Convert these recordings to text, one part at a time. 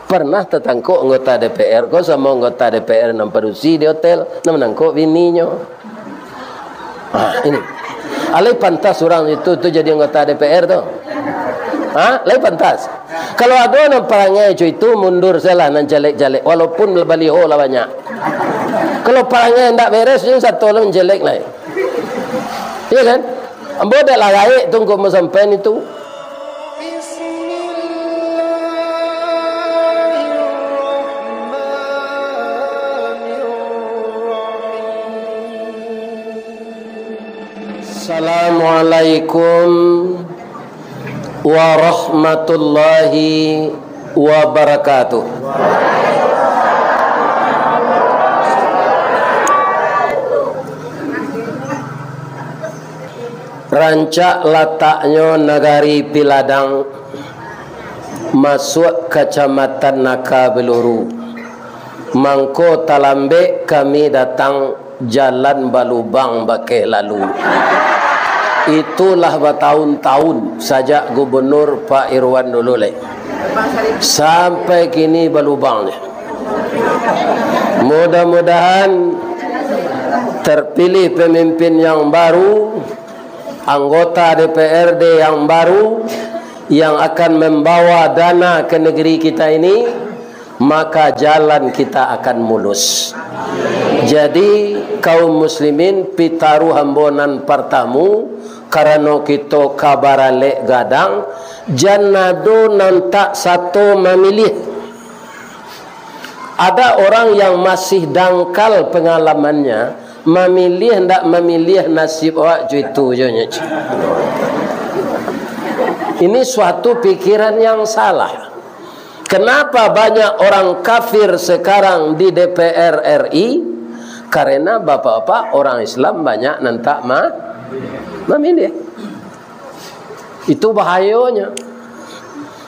Pernah tertangkuk anggota DPR kau sama anggota DPR nampadusi di hotel, menangkuk bininya. Ini. Alai pantas orang itu jadi anggota DPR tu. Alai pantas. Kalau ada orang perangai itu mundur salah nan jelek-jelek walaupun baliho lah banyak. Kalau perangai ndak beres yang satu orang jelek lah. Iya kan? Ambo dak layak tunggu sampai itu. Assalamualaikum warahmatullahi wabarakatuh. Rancak letaknya negari Piladang, masuk kecamatan Nakabeluru. Mangko Talambe kami datang jalan Balubang Bakeh lalu. Itulah bertahun-tahun sejak Gubernur Pak Irwan dulu sampai kini Balubang. Mudah-mudahan terpilih pemimpin yang baru, anggota DPRD yang baru yang akan membawa dana ke negeri kita ini, maka jalan kita akan mulus. Jadi kaum muslimin pitaru hambonan pertamu karena kita kabarale gadang jannado nantak satu memilih. Ada orang yang masih dangkal pengalamannya, memilih hendak memilih nasib awak itu je. Ini suatu pikiran yang salah. Kenapa banyak orang kafir sekarang di DPR RI? Karena bapak-bapak orang Islam banyak nantak memilih. Itu bahayanya.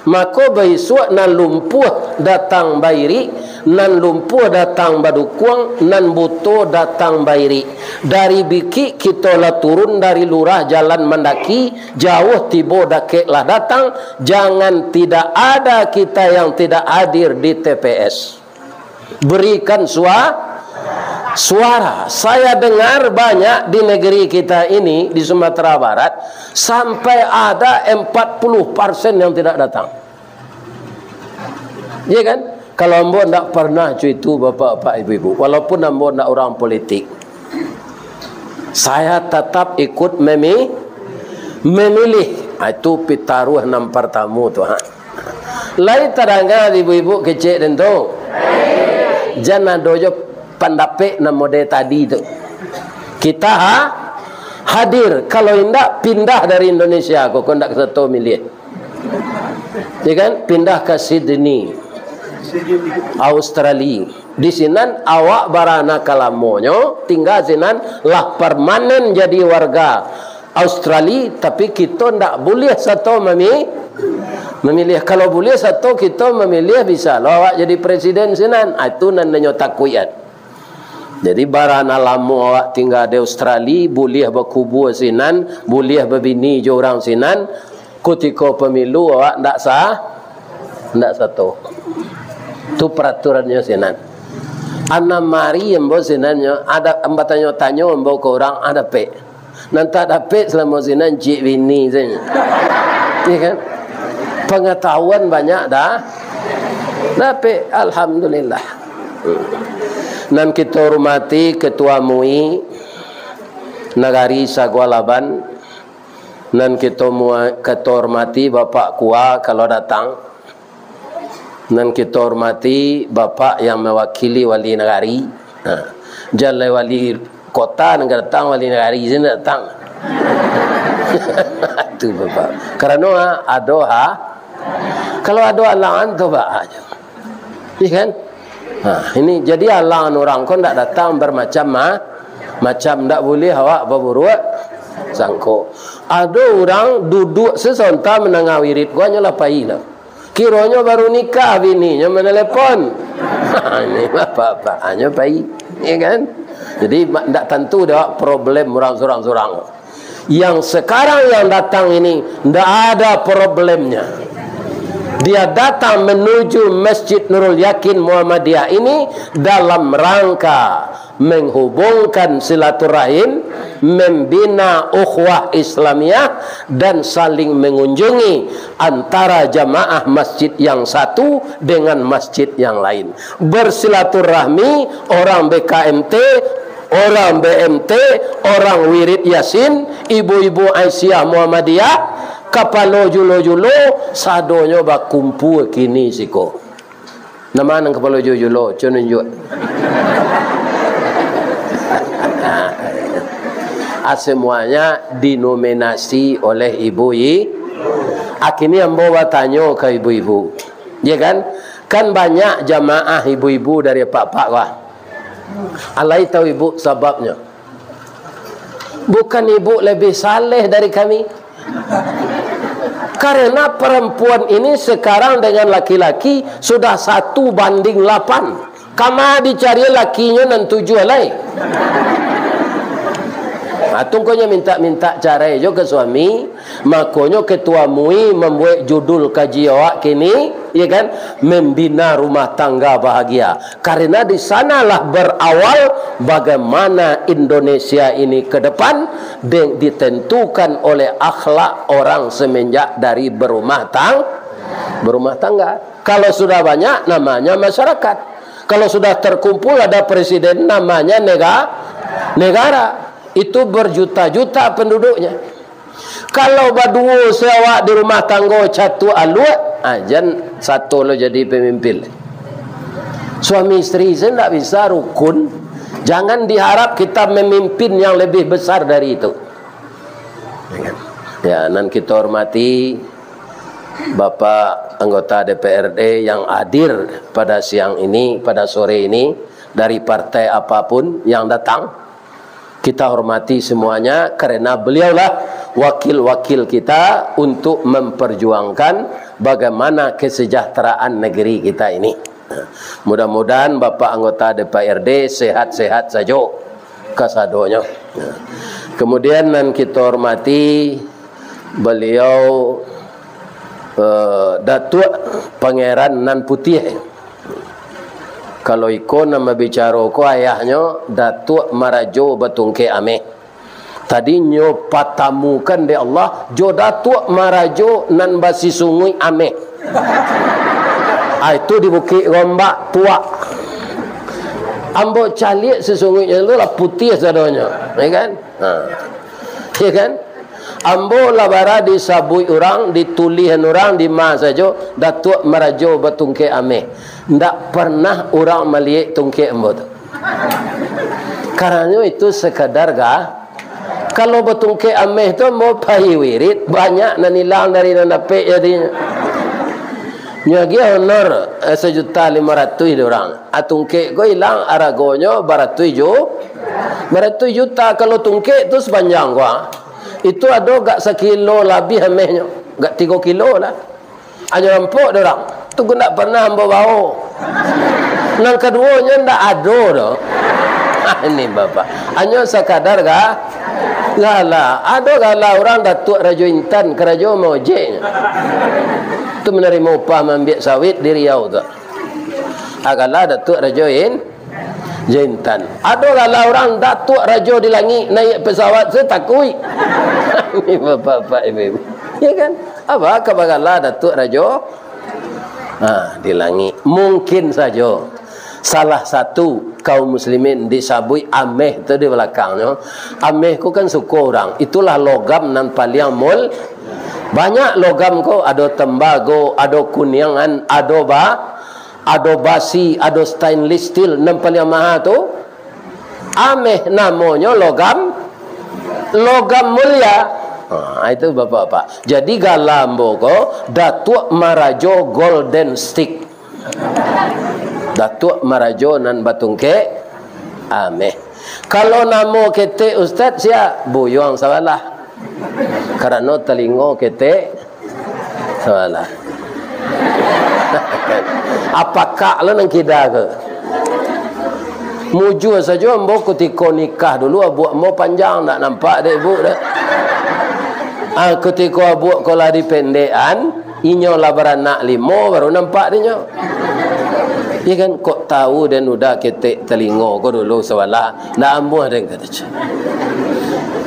Maka besok nan lumpuh datang bairi, nan lumpuh datang badukuang, nan buto datang bairi. Dari biki kita lah turun dari lurah jalan mendaki, jauh tiba dakek lah datang. Jangan tidak ada kita yang tidak hadir di TPS. Berikan suara. Saya dengar banyak di negeri kita ini, di Sumatera Barat, sampai ada 40% yang tidak datang. Ya kan? Kalau ambo tidak pernah itu bapak-bapak ibu-ibu, walaupun ambo tidak orang politik, saya tetap ikut memilih. Itu pitaruh nampar tamu tu. Lain terangga ibu-ibu kecil tentu. Jangan dojo pandapek na model tadi tu. Kita hadir. Kalau tidak pindah dari Indonesia, kau ndak satu milih. Ya kan? Pindah ke Sydney, Australia. Di sinan awak barana kalamonyo, tinggal sinan lah permanen jadi warga Australia, tapi kita ndak boleh satu memilih. Kalau boleh satu kita memilih bisa lah awak jadi presiden sinan. Itu nananya takwiyat. Jadi barana lama awak tinggal di Australia, boleh berkubur sinan, boleh berbini je orang sinan. Ketika pemilu awak ndak satu. Itu peraturannya sinan. Ana mari embo sinannya ada ambatannya tanya embo ke orang ada pe. Nanti ada pe selama sinan cik bini saja. Iya kan? Pengetahuan banyak dah. Tapi alhamdulillah. Dan kita hormati Ketua MUI Negari Sagualaban, dan kita hormati Bapak Kua kalau datang, dan kita hormati Bapak yang mewakili wali negari. Jangan wali kota negara datang, wali negari sini datang. Itu Bapak. Karena ada kalau ada alangan tu Pak. Iya kan? Ini jadi alangan orang kau tidak datang bermacam tidak boleh awak berbuat sangko. Ada orang duduk sesonta menengah wirid gua nyolah pailah. Kiranya baru nikah bininya menelepon. Ini apa-apa hanya pai, ya kan? Jadi tidak tentu dah problem orang sorang-sorang. Yang sekarang yang datang ini tidak ada problemnya. Dia datang menuju Masjid Nurul Yakin Muhammadiyah ini dalam rangka menghubungkan silaturahim, membina ukhuwah Islamiyah, dan saling mengunjungi antara jamaah masjid yang satu dengan masjid yang lain. Bersilaturahmi orang BKMT, orang BMT, orang Wirid Yasin, ibu-ibu Aisyah Muhammadiyah, kapalo julo-julo, sadonyo bakumpu kini siko. Nama nang kapalo julo-julo, cununjuk. Semuanya dinominasi oleh ibu-ibu. Akhirnya membawa tanya ke ibu-ibu. Ya kan? Kan banyak jamaah ibu-ibu dari pak-pak wah. Alai tahu ibu sebabnya? Bukan ibu lebih saleh dari kami? Karena perempuan ini sekarang dengan laki-laki sudah 1:8. Kama dicari lakinya nan 7 alai. Tunggunya minta cara jo ke suami, makanya ketua MUI membuat judul kaji awak kini, ya kan, membina rumah tangga bahagia. Karena di sanalah berawal bagaimana Indonesia ini ke depan ditentukan oleh akhlak orang semenjak dari berumah tangga. Kalau sudah banyak namanya masyarakat. Kalau sudah terkumpul ada presiden namanya negara. Itu berjuta-juta penduduknya. Kalau berdua sewak di rumah tangga catu aluat, ajan satu lo jadi pemimpin. Suami istri saya tidak bisa rukun. Jangan diharap kita memimpin yang lebih besar dari itu. Ya, nan kita hormati Bapak anggota DPRD yang hadir pada siang ini, pada sore ini, dari partai apapun yang datang. Kita hormati semuanya karena beliaulah wakil-wakil kita untuk memperjuangkan bagaimana kesejahteraan negeri kita ini. Mudah-mudahan Bapak anggota DPRD sehat-sehat saja kasadonya. Kemudian kita hormati beliau Datuk Pangeran Nan Putih. Kalau ikon nama bicara ko ayahnya Datuk Marajo Batungke Ameh. Tadi nyo patamukan de Allah jo Datuk Marajo Nan Basi Sungui Ameh. Itu di Bukit Gombak tua. Ambo calik sesungguhnya itu lah putih sadonya, ya kan? Ya kan? Ambo labara disabui orang, ditulihan orang di mas saja Datuk Marajo Batungke Ameh. Tidak pernah orang melihat tungke ambo tu. Karena itu sekadar kalau batungke ameh tu mau pahi wirid banyak nanilang dari nandape jadinya. Nyagi honor 1.500.000 orang. Atungke ko hilang aragonyo baratus juta kalau tungke itu sepanjang gua. Itu ada gak 1 kilo lebih amehnya, gak 3 kilo lah. Hanya empuk orang. Tu gak pernah ambo bau. Nang keduanya ndak ada dah. Ini bapak. Hanya sekadar Gala. Ada gala orang Datuk Rajo Intan Kerajo mau jenya. Tu menerima upah ambil sawit di Riau tu. Agala Datuk Rajo Intan. Ada gala orang Datuk Rajo di langit naik pesawat setakui. Ini bapak-bapak ibu. Ya kan? Apa kabagala Datuk Rajo di langit. Mungkin saja salah satu kaum muslimin disabui ameh tu di belakangnya. Ameh ku kan suku orang. Itulah logam nan paling mul. Banyak logam ko, ada tembago, ada kuniangan, ada basi, ada stainless steel nan paling mahal tu. Ameh namanya logam mulia. Itu bapak-bapak. Jadi galambo ko Datuk Marajo Golden Stick. Datuk Marajo nan Batungke Ameh. Kalau namo kete ustaz sia buyong salah. Karena telingo kete salah. Apakah lo nang kida ke? Muju saja ambo ketika nikah dulu abu mau panjang tak nampak dek ibu dah. Ketika abu kalau di pendekan Inyo lah beranak 5 baru nampak dia. Ya kan, kok tahu dan udah ketek telinga ko dulu sewalah. Nak ambuh dia kata.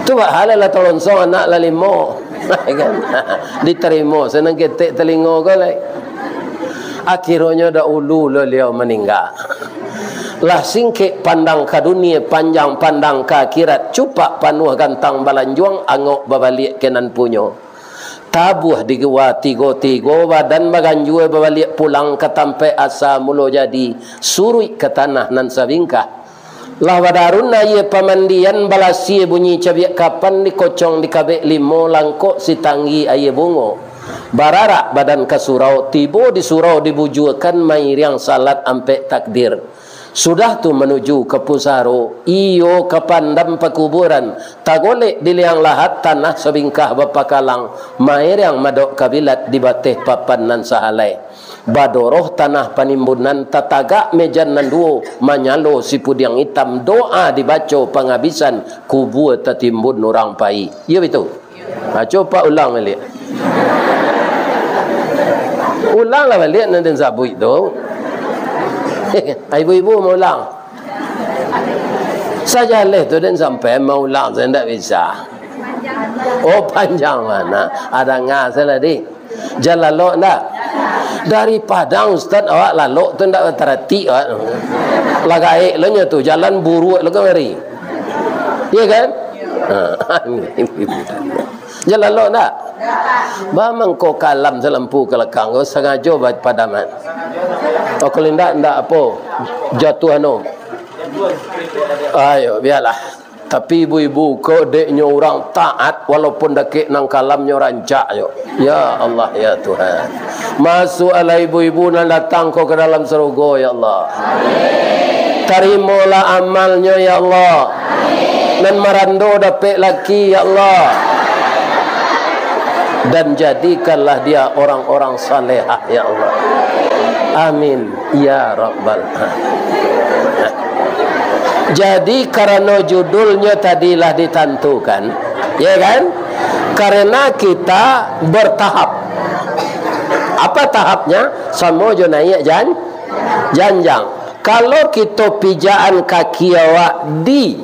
Tu halal lah tolonsong anak lah 5. Kan? Diterima senang ketek telinga ko lah. Akhirnya dah ulu lah dia meninggal. Lah singkik pandang ke dunia, panjang pandang ke akhirat, cupak panuh gantang balanjuang, angok babalik kenan punyo. Tabuh digewa tigo-tigo, badan baganjue babalik pulang ke tampe asa mulo jadi, surui ke tanah nan sabingkah. Lah wadarun na ye pamandian balasi bunyi cabiak kapan dikocong di kabek 5 langkok si tanggi aye bungo. Bararak badan ke surau, tibo di surau dibujukan mairiang salat ampe takdir. Sudah tu menuju ke pusaro, iyo ke pandam pekuburan, tagolek di liang lahat tanah sebingkah bapakalang, mairiang madok kabilat di bateh papan nan sahalai. Badoroh tanah panimbunan tataga mejan nan duo, manyalo sipud yang hitam, doa dibaca penghabisan, kubur tertimbun orang pai. Ya betul? Coba ulang balik. Ulanglah balik nanti sabu itu. Ibu-ibu mau ulang. Saja leh tu dan sampai mau ulang saya tidak bisa. Oh panjang mana? Ada ngas lagi. Jalan lok tak? Dari Padang Ustaz awak lalok tu tidak terhati. Lagai lenya tu jalan buru lagi mari. Iya kan? Jalan lok tak? Bamang ko kalam selempu kelakang ko sengaja buat padaman. Oh kalau ndak apa jatuh anu. Ayo biarlah. Tapi ibu-ibu ko deknya orang taat walaupun dekik nang kalamnya rancak yo. Ya Allah ya Tuhan. Masuk ala ibu-ibu nan datang ko ke dalam surga ya Allah. Amin. Terimalah amalnya ya Allah. Amin. Nan marando dapat laki ya Allah. Dan jadikanlah dia orang-orang salehah ya Allah. Amin ya rabbal alamin. Jadi karena judulnya tadilah ditentukan, ya kan? Karena kita bertahap. Apa tahapnya? Sama jo naik janjang. Kalau kita pijaan kaki awak di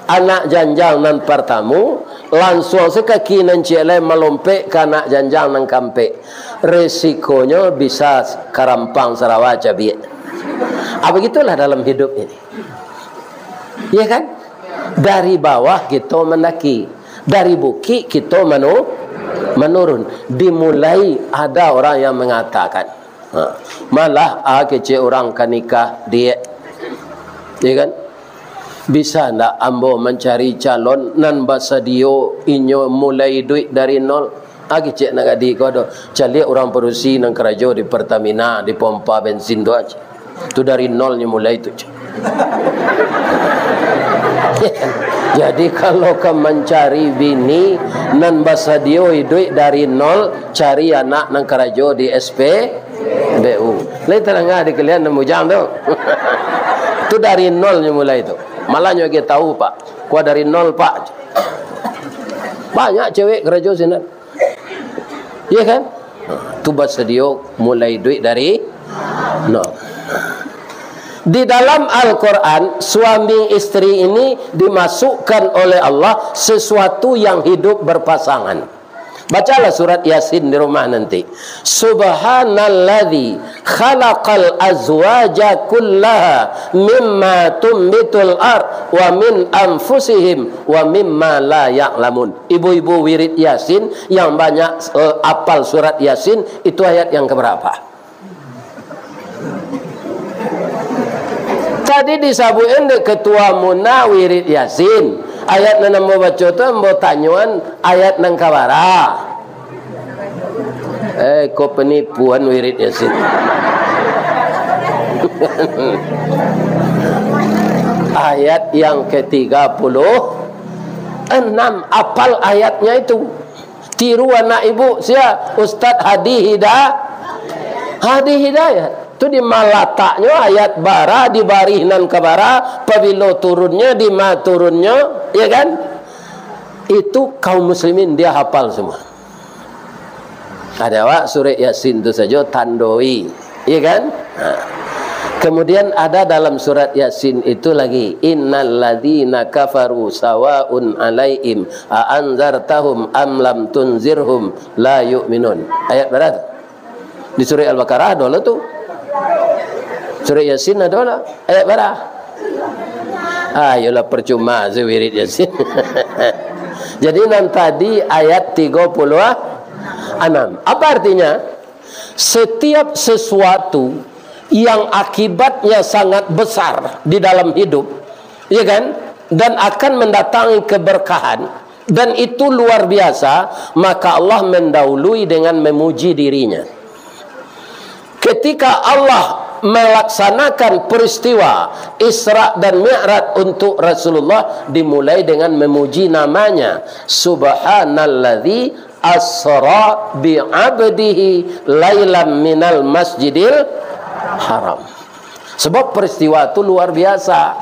anak janjang nan pertama, langsung sekaki nan celai melompek ke anak janjang nan kampek. Resikonya bisa karampang Sarawak cabiak. Begitulah dalam hidup ini. Ya kan? Dari bawah kita mendaki, dari bukit kita menurun. Dimulai ada orang yang mengatakan, malah kecil orang kan nikah dia, ya kan? Bisa ndak ambo mencari calon nan basadio inyo mulai duit dari nol? Kecil nak di kodo cari orang produksi nang kerajo di Pertamina di pompa bensin tu aja. Tu dari nolnya mulai tu. Jadi kalau kau mencari bini nan basadio duit dari nol, cari anak nang kerajo di SPBU. Lain terangah di kalian nemu jam tu. Tu dari nolnya mulai tu. Malahnya kita tahu pak, kuah dari nol pak. Banyak cewek kerajo sini. Iya kan? Tu basadio mulai duit dari nol. Di dalam Al-Quran, suami istri ini dimasukkan oleh Allah sesuatu yang hidup berpasangan. Bacalah surat Yasin di rumah nanti. Subhanalladzi khalaqal azwaja kullaha mimma tumbitul ard wa min anfusihim wa mimma la ya'lamun. Ibu-ibu wirid Yasin yang banyak apal surat Yasin, itu ayat yang keberapa? Tadi disabuin de ketua Muna wirid Yasin. Ayat nan mau baca tu mau tanyuan ayat nang kabara. Kau penipuan wirid Yasin. Ayat yang ke-36 apal ayatnya itu. Tiru anak ibu sia Ustaz Hadi Hidayat. Itu di malataknya ayat bara di barihinan ke bara, pabilo turunnya di ma turunnya, ya kan? Itu kaum muslimin dia hafal semua. Ada awak surah Yasin itu saja tandoi, iya kan? Nah. Kemudian ada dalam surat Yasin itu lagi, innal ladzina kafaru sawaun alaihim a anzartahum am lam tunzirhum la yu'minun. Ayat berapa? Di surah Al-Baqarah ada tu. Surah Yasin ada lah. Ayat berapa? Ayolah percuma wirid Yasin. Jadi nan tadi ayat 36. Apa artinya? Setiap sesuatu yang akibatnya sangat besar di dalam hidup, ya kan? Dan akan mendatangi keberkahan, dan itu luar biasa, maka Allah mendahului dengan memuji dirinya. Ketika Allah melaksanakan peristiwa Isra dan Mi'raj untuk Rasulullah, dimulai dengan memuji namanya, Subhanalladzi asra bi'abdihi lailam minal masjidil haram. Sebab peristiwa itu luar biasa.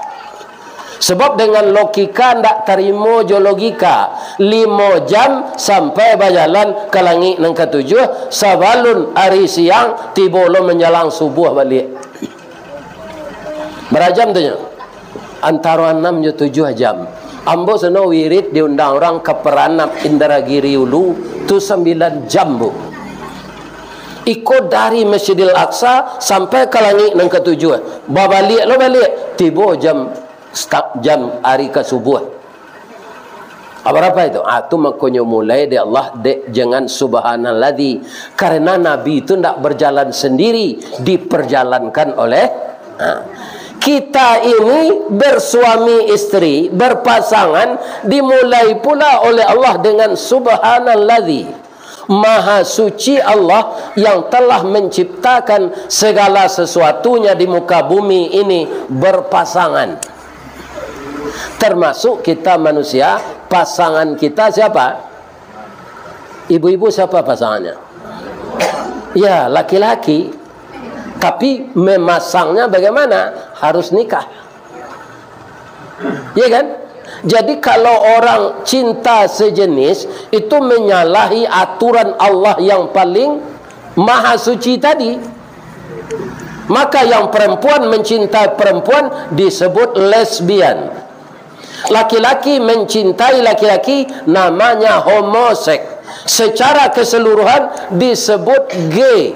Sebab dengan logika ndak terima jo logika. 5 jam sampai berjalan ke langit yang ketujuh, sabalun hari siang tiba lo menjelang subuh balik. Berapa jam tu nya? Antara 6 dan 7 jam. Ambo seno wirid diundang orang ke Peranap Indragiri Ulu tu 9 jam bu. Ikut dari Masjidil Aqsa sampai ke langit yang ketujuh. Balik lo balik tiba jam hari ke subuh. Apa itu? Itu makanya mulai dari Allah jangan subhanalladzi, karena Nabi itu tidak berjalan sendiri, diperjalankan oleh kita ini bersuami istri, berpasangan, dimulai pula oleh Allah dengan subhanalladzi, maha suci Allah yang telah menciptakan segala sesuatunya di muka bumi ini berpasangan. Termasuk kita manusia, pasangan kita siapa? Ibu-ibu siapa pasangannya? Ya, laki-laki. Tapi memasangnya bagaimana? Harus nikah. Ya kan? Jadi kalau orang cinta sejenis itu menyalahi aturan Allah yang paling maha suci tadi. Maka yang perempuan mencintai perempuan disebut lesbian. Laki-laki mencintai laki-laki namanya homoseks. Secara keseluruhan disebut gay.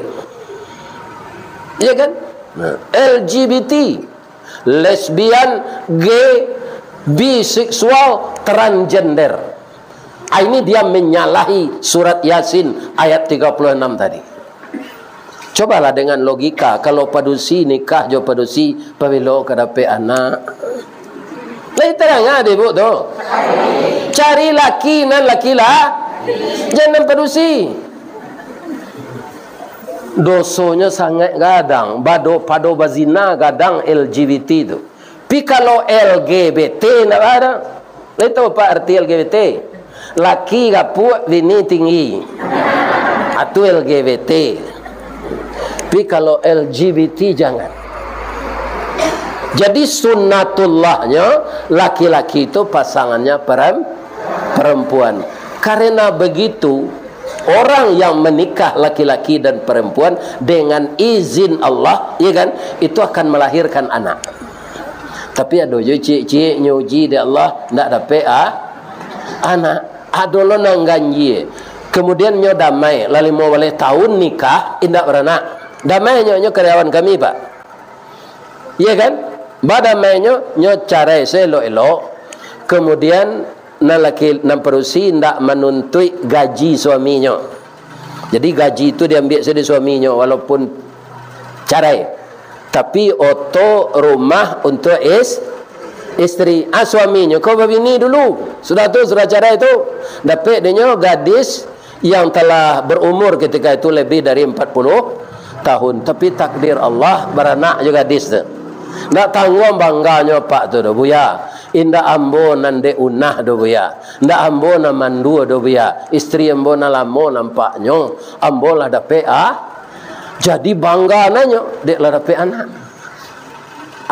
Ya kan? LGBT, lesbian, gay, biseksual, transgender. Ini dia menyalahi surat Yasin ayat 36 tadi. Cobalah dengan logika, kalau padusi nikah jo padusi pabilo kadape anak. Lai terang ada ibu tu. Cari laki nan laki lah. Jangan padusi. Dosonya sangat gadang, pado bazina gadang LGBT itu. Tapi kalau LGBT nak ada, itu apa arti LGBT? Laki gapuk, bini tinggi. Itu LGBT. Tapi kalau LGBT jangan. Jadi sunnatullahnya laki-laki itu pasangannya perempuan. Karena begitu, orang yang menikah laki-laki dan perempuan dengan izin Allah, ya kan, itu akan melahirkan anak. Tapi ada je cik-cik nyuji di Allah ndak dapat anak. Ada lo nang ganji. Kemudian nyo damai, lalu mau boleh tahun nikah indak beranak. Damai nyo karyawan kami, Pak. Iya kan? Badamai nyo carai selo-elo. Kemudian laki nan perusi ndak menuntut gaji suaminya. Jadi gaji itu diambil dari suaminya walaupun carai. Tapi oto rumah untuk istri. Suaminya kau babini dulu. Sudah cerai itu. Dapat dia gadis yang telah berumur ketika itu lebih dari 40 tahun. Tapi takdir Allah beranak juga gadis tu. Ndak tanggung bangganya pak tu do buya. Inda ambo nande unah do buya. Ndak ambo na mandu do buya. Istri ambo na lamo nampaknya. Ambo lah dapat jadi bangga nanya dek lah dapat anak.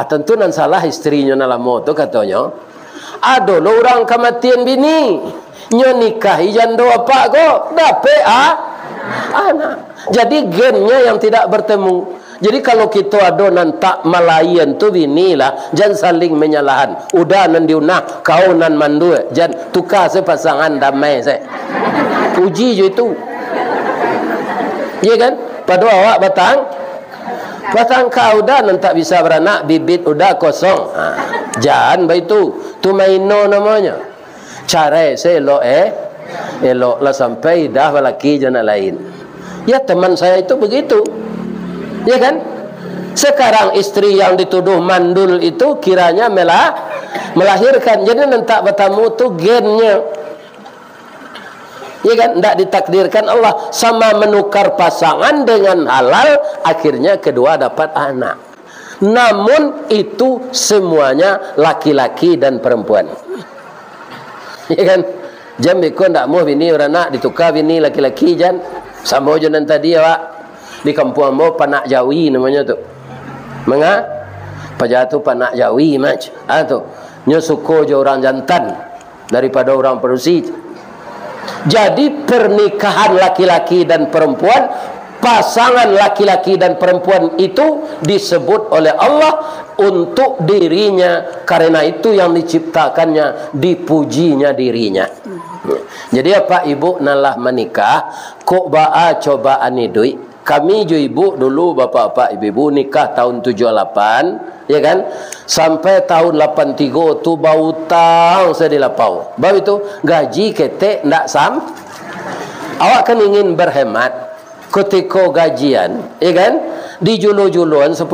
Tentu nan salah istrinya na lamo tu katanya. Ada lo orang kematian bini. Nyo nikahi jando apa ko dapat anak. Jadi gennya yang tidak bertemu. Jadi kalau kita adonan tak malayan tu binilah, jangan saling menyalahan. Udah nan diunah, kau nan mandu, jangan tukar sepasangan damai saya. Uji je itu. Ya kan? Pada awak batang kau dah nan tak bisa beranak, bibit udah kosong. Jangan begitu. Tu maino namanya. Cara saya elok lah sampai dah lelaki jangan lain. Ya teman saya itu begitu. Ya kan? Sekarang istri yang dituduh mandul itu kiranya melahirkan. Jadi nanti bertemu tu gennya. Ya kan? Tidak ditakdirkan Allah sama menukar pasangan dengan halal, akhirnya kedua dapat anak. Namun itu semuanya laki-laki dan perempuan. Ya kan? Jam ikut tak mau bini beranak ditukar bini laki-laki jan. Sama je nanti tadi awak. Di kampung mau panak Jawi namanya tu. Menga? Paja tu panak Jawi mac. Tu. Nyo suko je orang jantan daripada orang Perusi. Jadi pernikahan laki-laki dan perempuan, pasangan laki-laki dan perempuan itu disebut oleh Allah untuk dirinya, karena itu yang diciptakannya, dipujinya dirinya. Jadi apa ibu nalah menikah kok baa cobaan idui. Kami jo ibu dulu bapak-bapak ibu nikah tahun 78, ya kan? Sampai tahun 83 tu bau tang saya dilapau. Bau itu gaji ketek ndak sam. Awak kan ingin berhemat ketika gajian, ya kan? Di julo-juloan 10.000.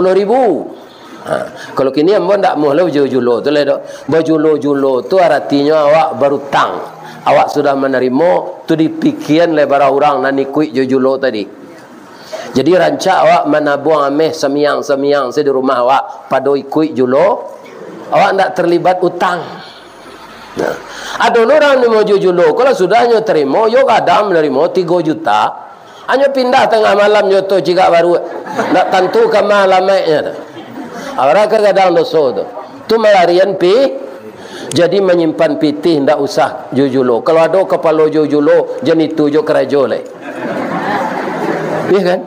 Kalau kini ambo ndak mau lah julo tu le dok. Bajulo-julo tu artinya awak berutang. Awak sudah menerima tu dipikiran lebar orang nan ikut julo tadi. Jadi rancak awak menabung ameh semiang-semiang saya di rumah awak pada ikut julo, awak tidak terlibat utang. Nah, ada orang yang mau julo, kalau sudahnya terima, yo kadang menerima 3 juta, hanya pindah tengah malam nyoto cigak baru, nak tentu ke malamnya. Orang kadang dosa tu melarian jadi menyimpan pitih tidak usah julo. Kalau ada kepala julo, jangan itu jo kerajo le. Iya kan?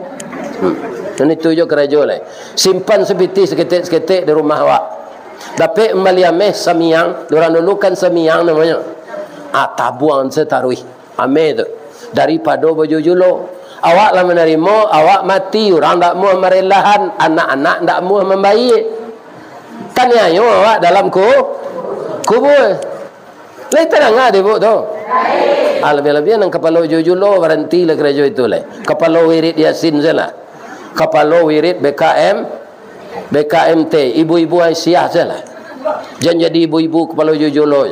Dan itu je kerajo lah. Simpan sepiti seketik-seketik di rumah awak. Tapi meliameh semiang, orang dulu kan semiang namanya. Tabuan setarui. Ame tu. Daripada baju julo. Awak lah menerima, awak mati, orang tak mau merelahan, anak-anak tak mau membaik. Kan ya, awak dalam kubur. Lain terang ada ibu tu. Lebih-lebih nang kepala julo berhenti lah kerajo itu lah. Kepala wirid Yasin salah. Kepala wirid BKMT, ibu-ibu Aisyah salah. Jangan jadi ibu-ibu kepala julo.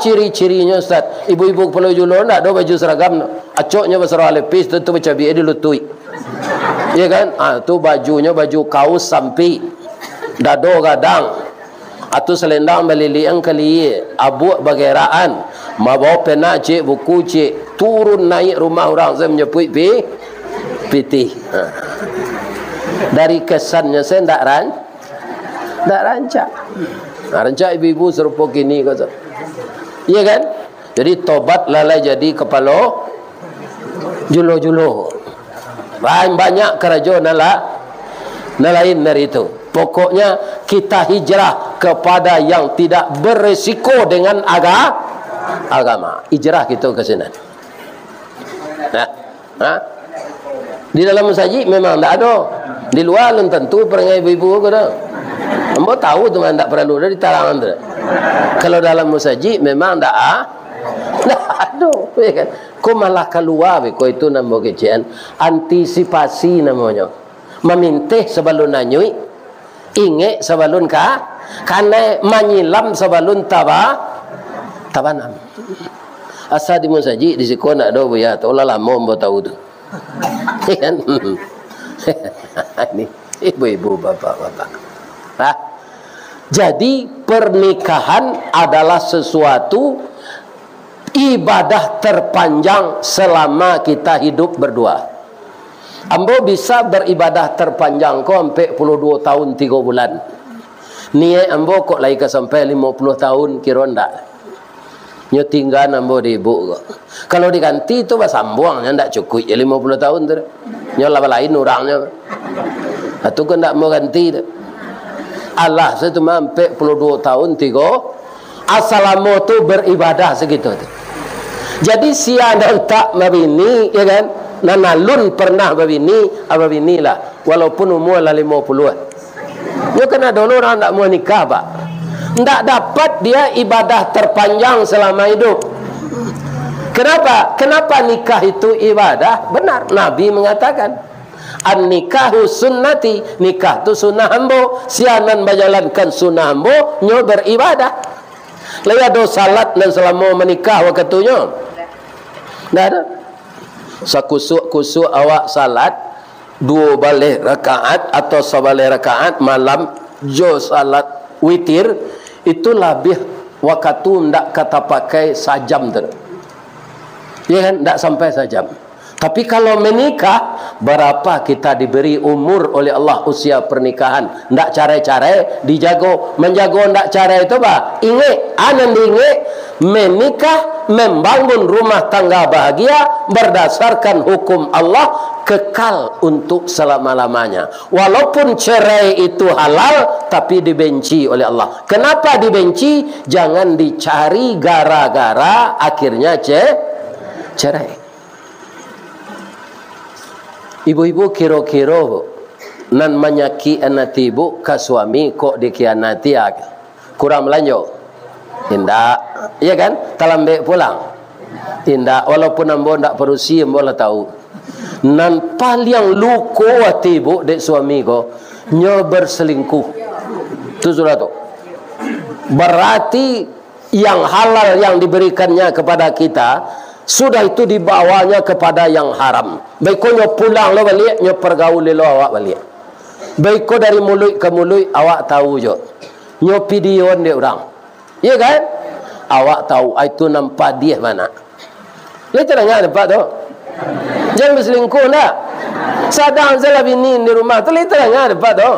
Ciri-cirinya Ustaz, ibu-ibu kepala julo ndak ada baju seragam. Acoknya besar lepis tu macam biar dilutui. Ya kan? Tu bajunya baju kaus sampi. Dado gadang. Atau selendang beliliang kali abu bageraan mabawa pena cik buku cik turun naik rumah orang saya menyebut piti. Dari kesannya saya tidak rancak. Rancak ibu-ibu serupa kini kata. Iya kan? Jadi tobat lalai jadi kepala julo-julo. Banyak kerajaan nalain dari itu. Pokoknya kita hijrah kepada yang tidak beresiko dengan agama. Hijrah kita ke sana. Di dalam masjid memang tak ada. Di luar tentu perangai ibu-ibu ke dah. Ambo tahu tu tak perlu dah ditarangan tu. Kalau dalam masjid memang tak ada. Ya kan? Kau malah keluar kau itu nama kecian. Antisipasi namanya. Memintih sebelum nanyui. Ingat sebelum karena menyilam sebelum tabanam. Asal di masjid di siko nak do ya, tolak lama mau tahu tu. Kan? Ini ibu-ibu bapak-bapak. Jadi pernikahan adalah sesuatu ibadah terpanjang selama kita hidup berdua. Ambo bisa beribadah terpanjang kau sampai 22 tahun 3 bulan. Niat ambo kok lagi ke sampai 50 tahun kira ndak. Nyo tinggal nambo di ibu kok. Kalau diganti itu bahasa sambuangnya ndak cukup ya 50 tahun tu. Nyo lah lain orangnya. Atau kan ndak mau ganti tu. Allah saya tu sampai 22 tahun tiga. Assalamu tu beribadah segitu tu. Jadi sia dan tak mabini ya kan. Nanalun pernah mabini, ababini lah. Walaupun umur lah 50-an. Nyo kena dulu orang ndak mau nikah pak. Tidak dapat dia ibadah terpanjang selama hidup. Kenapa? Kenapa nikah itu ibadah? Benar, Nabi mengatakan an-nikahu sunnati, nikah itu sunnah ambo. Sianan menjalankan sunnah ambo nyo beribadah. Laya do salat dan selama menikah waktunya. Tidak ada. Sakusuk-kusuk awak salat 2 balik rakaat atau sebalik rakaat malam jo salat witir. Itu lebih waktu ndak kata pakai sajam tu. Ya kan, ndak sampai sajam. Tapi kalau menikah, berapa kita diberi umur oleh Allah usia pernikahan. Ndak cara-cara dijago. Menjago ndak cara itu bah. Ingat, anan ingat menikah, membangun rumah tangga bahagia berdasarkan hukum Allah kekal untuk selama-lamanya. Walaupun cerai itu halal, tapi dibenci oleh Allah. Kenapa dibenci? Jangan dicari gara-gara akhirnya cerai. Ibu-ibu kira-kira nan menyaki anak ibu ke suami kok dikhianati kurang melanjut. Tidak, iya kan? Talambek pulang. Tidak, walaupun ambo ndak perusi ambo lah tahu. Nan paling luko hati ibu dek suami ko nyo berselingkuh. Itu sudah tu. Berarti yang halal yang diberikannya kepada kita sudah itu dibawanya kepada yang haram. Baik nyo pulang lo balik, nyo pergaul lo awak balik. Baik dari mulut ke mulut awak tahu jo. Nyo pidion dia orang. Iya kan? Awak tahu itu nampak dia mana. Lihat jangan nampak tu. Jangan berselingkuh nak. Sadang salah bini di rumah tu lihat jangan nampak tu.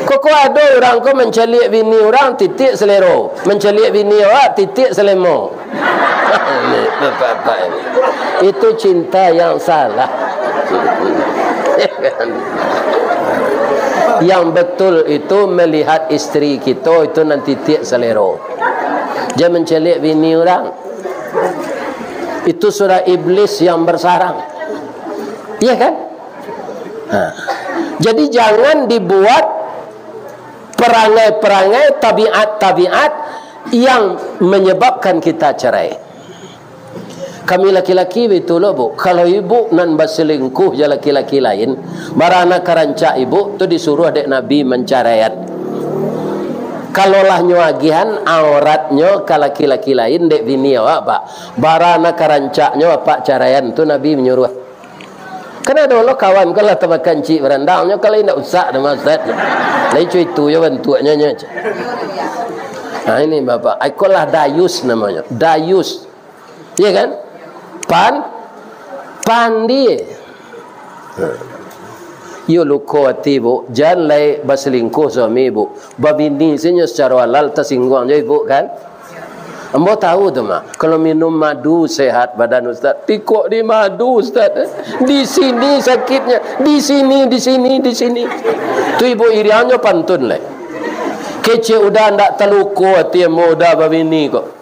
Kok ada orang kau mencelik bini orang titik selero, mencelik bini awak titik selemo. Bapak-bapak ini. Itu cinta yang salah. Yang betul itu melihat istri kita itu nanti titik selero. Jangan mencelik bini orang. Itu sudah iblis yang bersarang. Iya kan? Jadi jangan dibuat perangai-perangai, tabiat-tabiat yang menyebabkan kita cerai. Kami laki-laki betul loh bu. Kalau ibu nan berselingkuh je laki-laki lain, barana karancak ibu tu disuruh dek Nabi menceraian. Kalau lah nyawagihan auratnya ke laki-laki lain dek bini awak pak, barana karancaknya apa ceraian tu Nabi menyuruh. Kena dulu kawan kalau tebakan cik berandangnya kalau tidak usah nama Ustaz. Lai cuy itu ya bentuknya nya. Nah ini bapak, ikolah dayus namanya. Dayus. Iya kan? Pandi. Yo luko hati ibu, jangan lai berselingkuh suami ibu. Babini senyum secara halal tersinggung je ibu kan? Ambo tahu tu mah, kalau minum madu sehat badan Ustaz. Tikok di madu Ustaz. Di sini sakitnya, di sini. Tu ibu iriannya pantun lah. Kece udah ndak terluko hati ambo dah babini kok.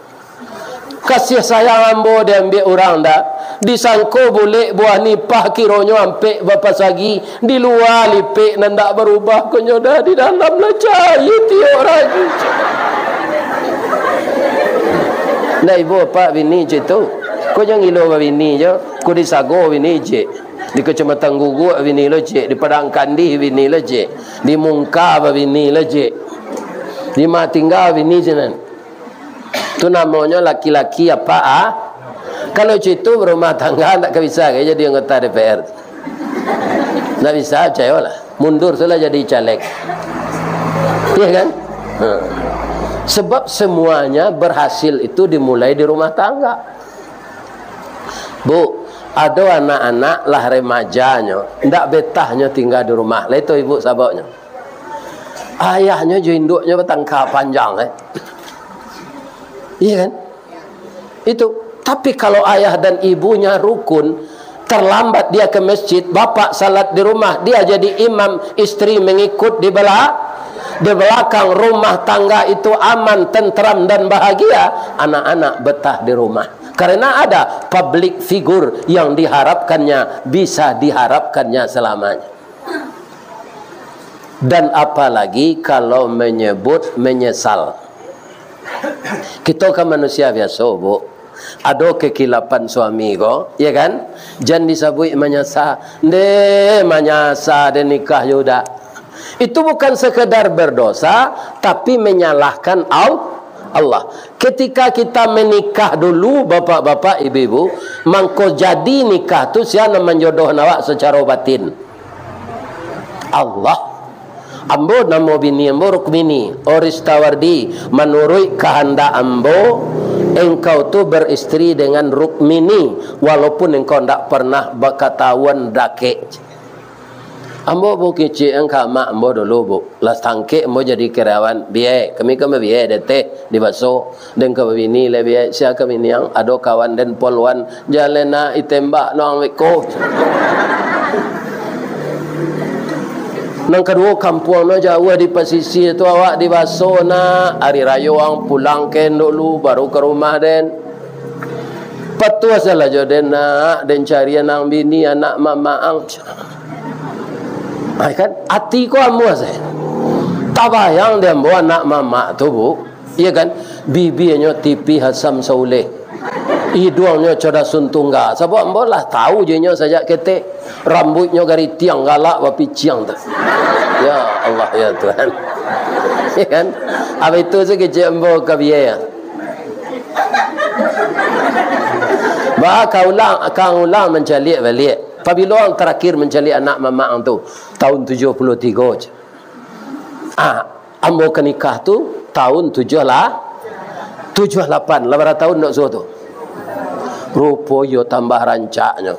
Kasih sayang ambo dia ambil orang dah. Disangko boleh buah nipah kironyo ampe bapa sagi di luar lipik nan ndak berubah konyo dah di dalam lah cahaya tiok lagi. Nah ibu apa bini je tu. Kau jangan ilo bini je. Kau di Sago bini je. Di Kecamatan Guguk bini lo je. Di Padang Kandih bini lo je. Di Mungka bini lo je. Di Matinggal bini je nan. Tu namanya laki-laki apa Kalau itu berumah tangga tak bisa ke jadi anggota DPR. Tak bisa percayalah. Mundur saja jadi caleg. Iya kan? Sebab semuanya berhasil itu dimulai di rumah tangga. Bu, ada anak-anak lah remajanya, ndak betahnya tinggal di rumah. Lah itu ibu saboknya. Ayahnya jo induknya bertangkap panjang Iya kan? Itu. Tapi kalau ayah dan ibunya rukun, terlambat dia ke masjid, bapak salat di rumah, dia jadi imam, istri mengikut di belakang, rumah tangga itu aman, tentram dan bahagia, anak-anak betah di rumah. Karena ada public figure yang diharapkannya, bisa diharapkannya selamanya. Dan apalagi kalau menyebut menyesal. Kita kan manusia biasa, Bu. Ada kekilapan suami ko, ya kan? Jangan disebut menyesal. Menyesal dan nikah juga. Itu bukan sekedar berdosa, tapi menyalahkan Allah. Ketika kita menikah dulu, bapak-bapak, ibu-ibu, mangko jadi nikah tu siapa menjodoh nawak secara batin? Allah. Ambo namo bini ambo rukmini oristawardi, menurut kehendak ambo engkau tu beristri dengan rukmini walaupun engkau tidak pernah berketahuan dake. Ambo bu kecil engkau mak ambo dulu bu las tangke ambo jadi karyawan biaya kami biaya dete di baso dan kau bini le biaya siapa kami yang ada kawan dan polwan jalena itembak nong weko. Nang kedua kampung na jauh di pesisir tu awak di baso na hari raya orang pulang ken dulu baru ke rumah den. Patua salah joden na den cari anak bini anak mama ang. Ai kan hati ko amu saya. Tabayang dia bawa anak mama tu bu. Iya kan bibinya tipi Hasam Sauleh. Hidungnya coda suntungga. Sebab ambolah tahu je nya saja ketek. Rambutnya gari tiang galak wapi ciang tu. Ya Allah ya Tuhan. Ya kan? Apa itu sekecil ambo ke biaya. Bah kau ulang mencalik balik. Apabila orang terakhir mencalik anak mama tu tahun 73 je. Ambo ke nikah tu tahun 78. Lepas tahun nak suatu. Rupa yo tambah rancaknya.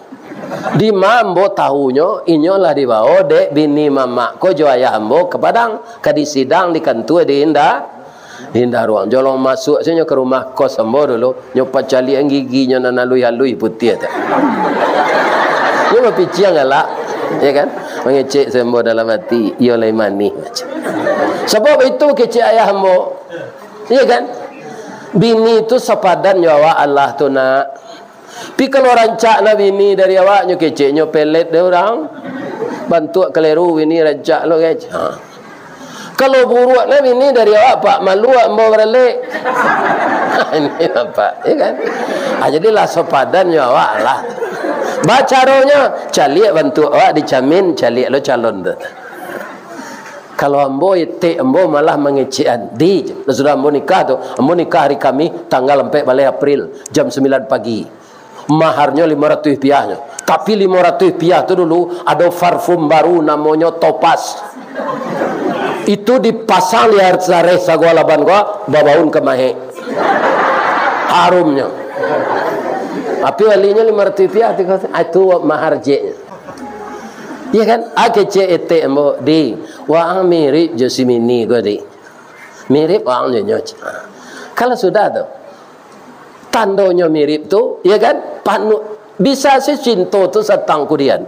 Di mambo tahunya inyolah dibawa dek bini mama ko jo ayah ambo ke Padang ke di sidang di kantor di indah ruang jolong masuk saja ke rumah kos ambo dulu nyo pacali ang giginya na nalui putih ta. Yo mapiciang ala ya kan mengecek sembo dalam hati yo lai mani macam. Sebab itu kecik ayah ambo. Ya kan? Bini itu sepadan nyawa Allah tu nak. Pi kalau rancak na bini dari awaknya keceknya pelet dia orang. Bantu keliru bini rancak lo guys. Kalau buruk na bini dari awak pak malu ambo beralek. Ini apa? Ya kan? Jadilah sepadan nyawa Allah. Bacaronya calik bantu awak dicamin calik lo calon tu. Kalau ambo ite ambo malah mengecekan di sudah ambo nikah tu ambo nikah hari kami tanggal 4 balai April jam 9 pagi maharnya 500 rupiahnya tapi 500 rupiah tu dulu ada parfum baru namanya Topaz itu dipasang liar sare sagala ban gua babaun ke mahe harumnya tapi walinya 500 rupiah itu mahar je. Ya kan? Ake cete ambo di wa mirip Josimini go di. Mirip orang nyonya. Kalau sudah tu tandanya mirip tu, ya kan? Bisa si cinta tu setang kudian.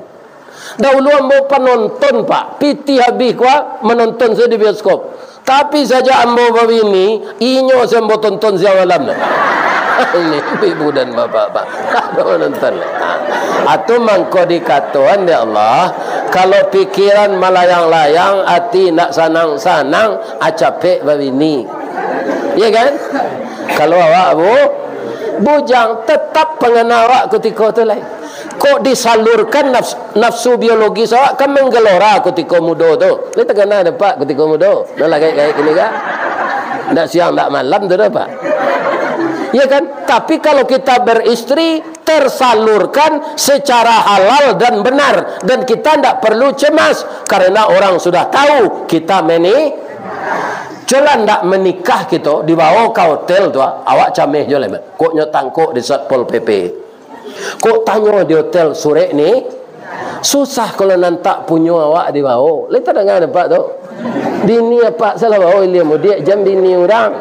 Dahulu ambo penonton pak, piti habis kuah menonton saya di bioskop. Tapi saja ambo babini, inyo sembo tonton siang malam. Ini ibu dan bapak-bapak kalau nonton atau mangko dikatuan ya Allah kalau pikiran melayang-layang hati nak sanang-sanang capek babini ya kan kalau awak bujang tetap pengenal awak ketika tu lain kok disalurkan nafsu biologis awak kan menggelora ketika muda tu ni terkena dapat ketika muda nak kayak gini kan nak siang nak malam tu dapat. Ya kan? Tapi kalau kita beristri tersalurkan secara halal dan benar dan kita tidak perlu cemas karena orang sudah tahu kita jalan tidak menikah kita dibawa ke hotel tu awak cameh je lah kok nyotang kok di Satpol PP kok tanya di hotel sore ni susah kalau nantak punya awak dibawa lepas dengar dapat tu bini apa salah bawa dia jam bini orang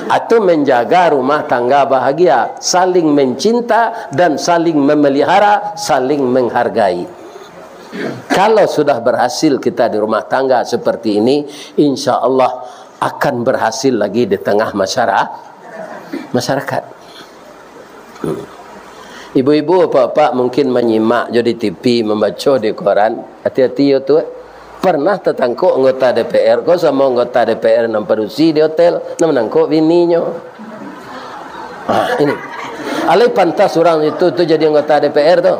Atau menjaga rumah tangga bahagia, saling mencinta dan saling memelihara, saling menghargai. Kalau sudah berhasil kita di rumah tangga seperti ini, insya Allah akan berhasil lagi di tengah masyarakat. Ibu-ibu, bapak mungkin menyimak di TV, membaca di koran. Hati-hati ya tu. Pernah tertangkuk anggota DPR kau sama anggota DPR yang produksi di hotel, menangkuk bininya. Ini. Alai pantas orang itu jadi anggota DPR tu.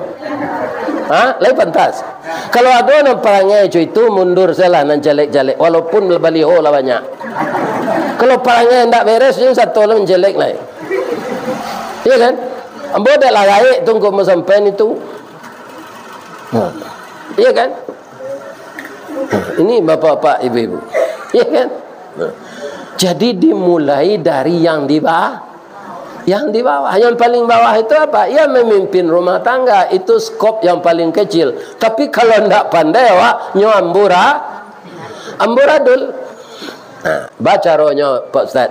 Alai pantas. Kalau ada yang perangai itu mundur salah nan jelek-jelek walaupun baliho lah banyak. Kalau perangai ndak beres yang satu lah jelek lah. Iya kan? Ambo dak layak tunggu sampai itu. Iya kan? Ini bapak-bapak, ibu-ibu. Ya kan? Jadi dimulai dari yang di bawah. Yang di bawah. Yang paling bawah itu apa? Ya memimpin rumah tangga. Itu skop yang paling kecil. Tapi kalau tidak pandai, amburadul. Baca rohnya Pak Ustaz.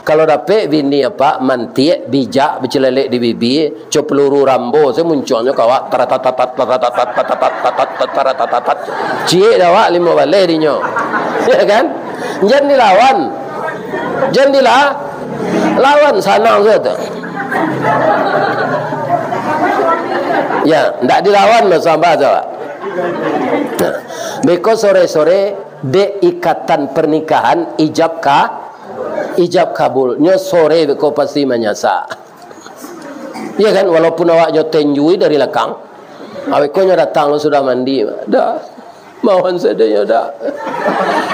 Kalau dapat bini apa mantik bijak bercelelek di bibi, cop peluru Rambo saya munculnya kawak tarat cie dawak lima balik dinyo. Ya kan? Jangan dilawan. Jangan lawan sanang saja. Ya, ndak dilawan sama saja. Beko sore-sore de ikatan pernikahan ijab kabul. Nyo sore kau pasti menyasa. Ya kan, walaupun awak tenjui dari lekang. Awak kau datang lo sudah mandi. Dah. Mawan sedenya dah.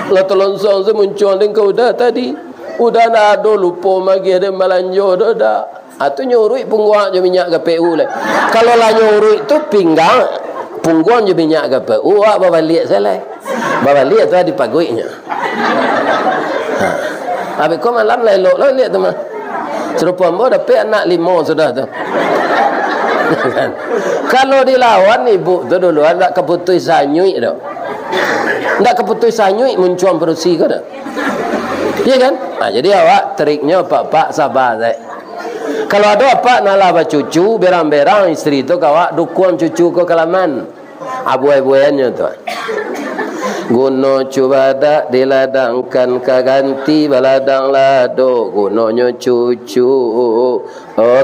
Lah telonsong se muncul kau dah tadi. Udah nak ada lupa magi ada malanjo dah. Atu nyurui pungguan je minyak KPU lah. Kalau lah nyurui tu pinggang pungguan je minyak KPU, awak babalik salah. Babalik tu di paguinya. Habis kau malam lelok lah lihat tu mah. Serupa ambo dapat anak 5 sudah tu. Kalau dilawan ibu tu dulu ada keputusan nyui tu. Ndak keputusan nyui muncul berusi ke dah. Iya kan? Jadi awak triknya pak sabar saya. Kalau ada apa nak laba cucu berang-berang isteri tu kawak dukung cucu ke kalaman. Abu-abuannya tu. Guno cubada diladangkan kaganti baladang lado gunonyo cucu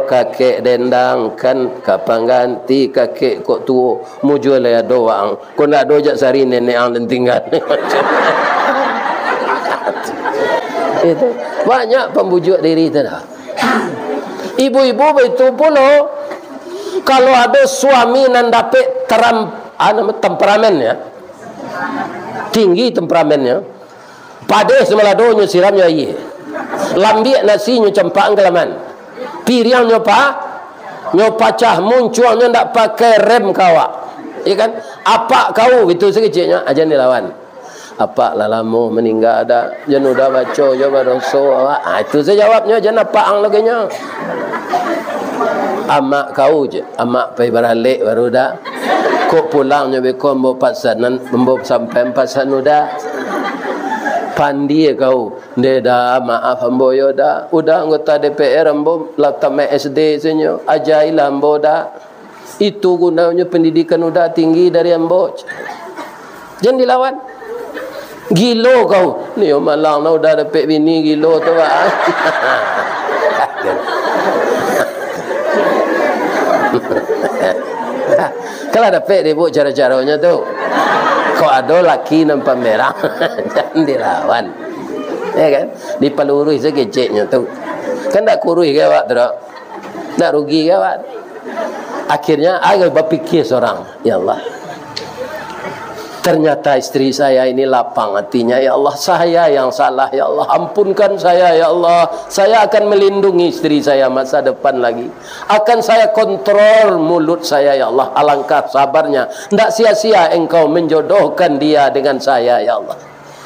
kakek dendangkan kapang ganti kakek kok tua mujual ya doang kau nak dojak sari nenek ang dan tinggal. Itu banyak pembujuk diri tu dah. Ibu-ibu itu pula kalau ada suami nan dapat temperamen ya. Tinggi temperamennya, padas semaladonyo siramnya iya, lambiak nasinya cempaan kelaman, piriang nyopa cah munculnya ndak pakai rem kawak, iya kan? Apa kau itu sekecilnya aja dilawan. Apa lalamu meninggal ada, jangan udah baca jawab doso, itu saya jawabnya jangan apa ang laginya. Amak kau je, amak pergi beralik baru dah. Kok pulangnya bekon bawa pasanan, membawa sampai pasan udah. Pandi kau, dah maaf ambo yo dah. Udah anggota DPR ambo latam SD senyo, ajailah ambo dah. Itu gunanya pendidikan udah tinggi dari ambo. Jangan dilawan. Gilo kau, ni malang udah dapat bini gilo tu ah. Kalau dapat dia buat cara-caranya tu. Kau ada laki nampak merah, jangan dilawan. Ya kan? Dipelurui sekecilnya tu. Kan tak kurui ke awak tu tak? Tak rugi ke awak? Akhirnya, saya berfikir seorang. Ya Allah. Ternyata istri saya ini lapang hatinya. Ya Allah, saya yang salah. Ya Allah, ampunkan saya. Ya Allah, saya akan melindungi istri saya masa depan lagi. Akan saya kontrol mulut saya. Ya Allah, alangkah sabarnya. Tidak sia-sia engkau menjodohkan dia dengan saya. Ya Allah.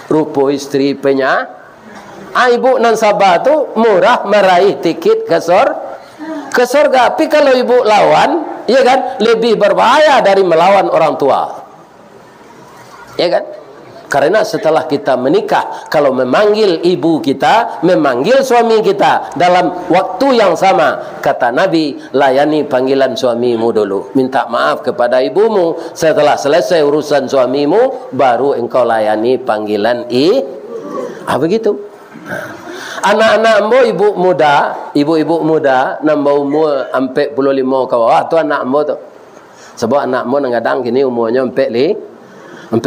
Rupa istri punya. Ibu nan sabar tu murah meraih tiket ke surga. Tapi kalau ibu lawan, ya kan, lebih berbahaya dari melawan orang tua. Ya kan? Karena setelah kita menikah, kalau memanggil ibu kita, memanggil suami kita dalam waktu yang sama, kata Nabi, layani panggilan suamimu dulu, minta maaf kepada ibumu. Setelah selesai urusan suamimu, baru engkau layani panggilan begitu. Anak-anak ambo ibu-ibu muda nambah umur 45 ke bawah tu anak ambo tu. Sebab anak ambo kadang kini umurnya 45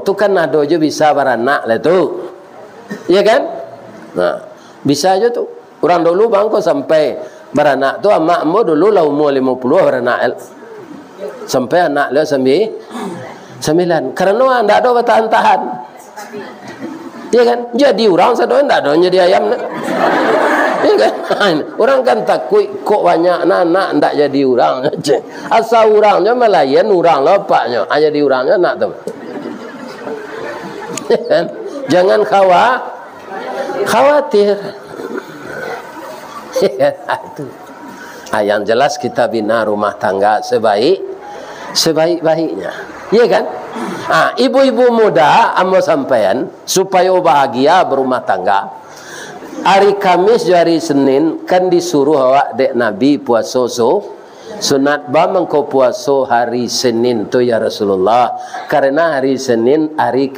tu kan ada je bisa beranak lah tu. Ya kan? Nah, bisa aja tu. Orang dulu bangko sampai beranak tu amak ambo dulu lah umur 50 beranak. Sampai anak dia 9. Karena ndak ada bertahan-tahan. Ya kan? Jadi orang sadoan ndak ada jadi ayam nak. Ya kan? Orang kan takut kok banyak anak ndak jadi orang. Asal orangnya melayan orang lopaknya. Jadi orangnya nak tu. Jangan khawatir. Yang jelas kita bina rumah tangga sebaik-baiknya. Ya kan? Ibu-ibu muda amo sampean supaya bahagia berumah tangga. Hari Kamis hari Senin kan disuruh awak dek Nabi puasa sunat ba mengko puasa hari Senin tu ya Rasulullah, karena hari Senin hari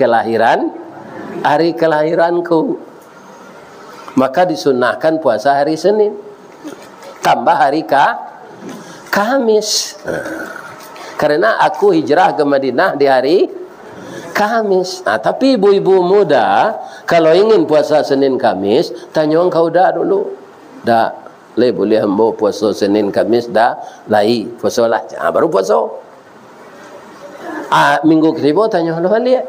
kelahiranku, maka disunahkan puasa hari Senin tambah hari Kamis, karena aku hijrah ke Madinah di hari Kamis. Tapi ibu-ibu muda kalau ingin puasa Senin Kamis, tanya kau dah dulu dah boleh ambo puasa Senin Kamis dah lai puasa lah, baru puasa. Minggu kedua tanya balik.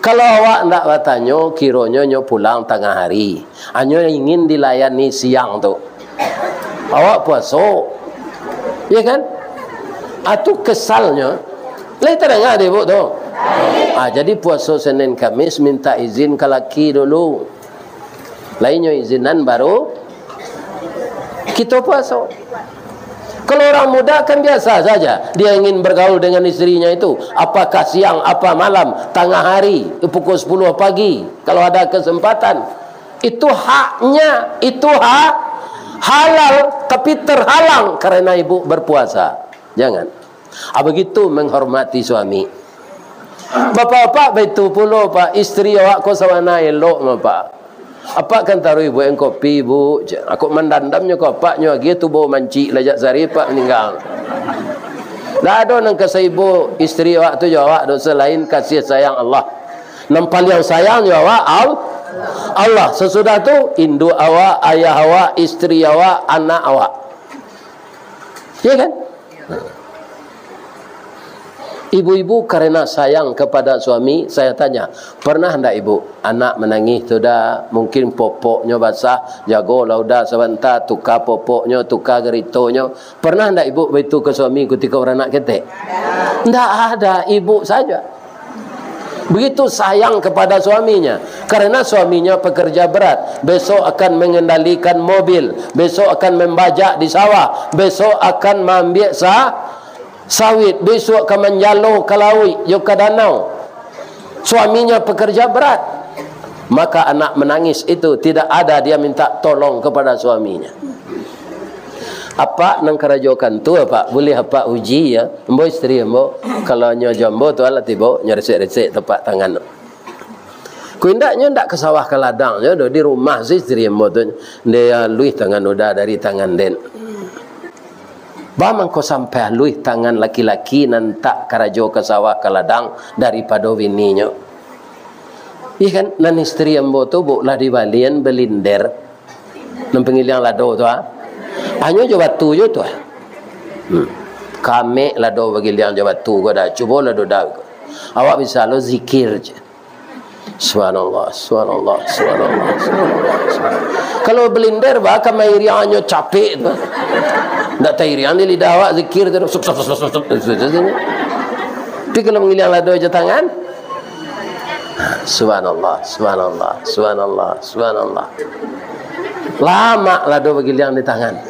Kalau awak ndak bertanya, kiranya nyo pulang tengah hari, hanya ingin dilayani siang tu, awak puasa, ya kan? Atu kesalnya, lai terdengar deh bu tu. Jadi puasa Senin Kamis minta izin ke laki dulu, lainnya izinan baru kita puasa. Kalau orang muda kan biasa saja, dia ingin bergaul dengan istrinya itu, apakah siang, apa malam, tengah hari, pukul 10 pagi, kalau ada kesempatan. Itu haknya, itu hak halal, tapi terhalang karena ibu berpuasa. Jangan. Begitu menghormati suami. Bapak-bapak begitu pula pak, istri awak kau sawana elok bapak. Apa kan taruh ibu yang kopi ibu, aku mendandamnya kau paknya gitu bau mancik lajak sari pak meninggal. Dah ada nang kasih ibu istri awak tu jawab dosa lain kasih sayang Allah. Nampal yang sayang jawab Allah. Sesudah tu induk awak, ayah awak, istri awak, anak awak. Ya kan? Ibu-ibu karena sayang kepada suami, saya tanya, pernah hendak ibu anak menangis tu dah, mungkin popoknya basah, jagolah udah sebentar, tukar popoknya, tukar geritonya. Pernah hendak ibu begitu ke suami ketika orang anak ketek? Tidak ada, ibu saja. Begitu sayang kepada suaminya, karena suaminya pekerja berat, besok akan mengendalikan mobil, besok akan membajak di sawah, besok akan mengambil sawit, besok akan menjaloh ke laut, ke danau. Suaminya pekerja berat, maka anak menangis itu tidak ada dia minta tolong kepada suaminya. Apa nang kerajokan tu apa boleh apa uji ya, embo istri embo kalau nyo jombo tu ala tibo nyeresek-resek tepak tangan. Ku indaknya ndak ke sawah ke ladang ya, di rumah si istri embo tu dia luih tangan udah dari tangan den. Bamang ko sampai luih tangan laki-laki nan tak karajo ke sawah ke ladang daripada wininya. Iya kan, nan istri ambo tu bulah di balian belinder. Nan pengiliang lado tu hanya jo batu jo tu. Kami lado bagi liang jo batu ko dah cuba lado dah. Awak bisa lo zikir je. Subhanallah, subhanallah, subhanallah, subhanallah. Kalau belinder bah kamai rianyo capek tu. Ndak tahu rian di lidah awak zikir terus. Tapi kalau mengilang lado je tangan, subhanallah, subhanallah, subhanallah, subhanallah. Lama lado bagi liang di tangan.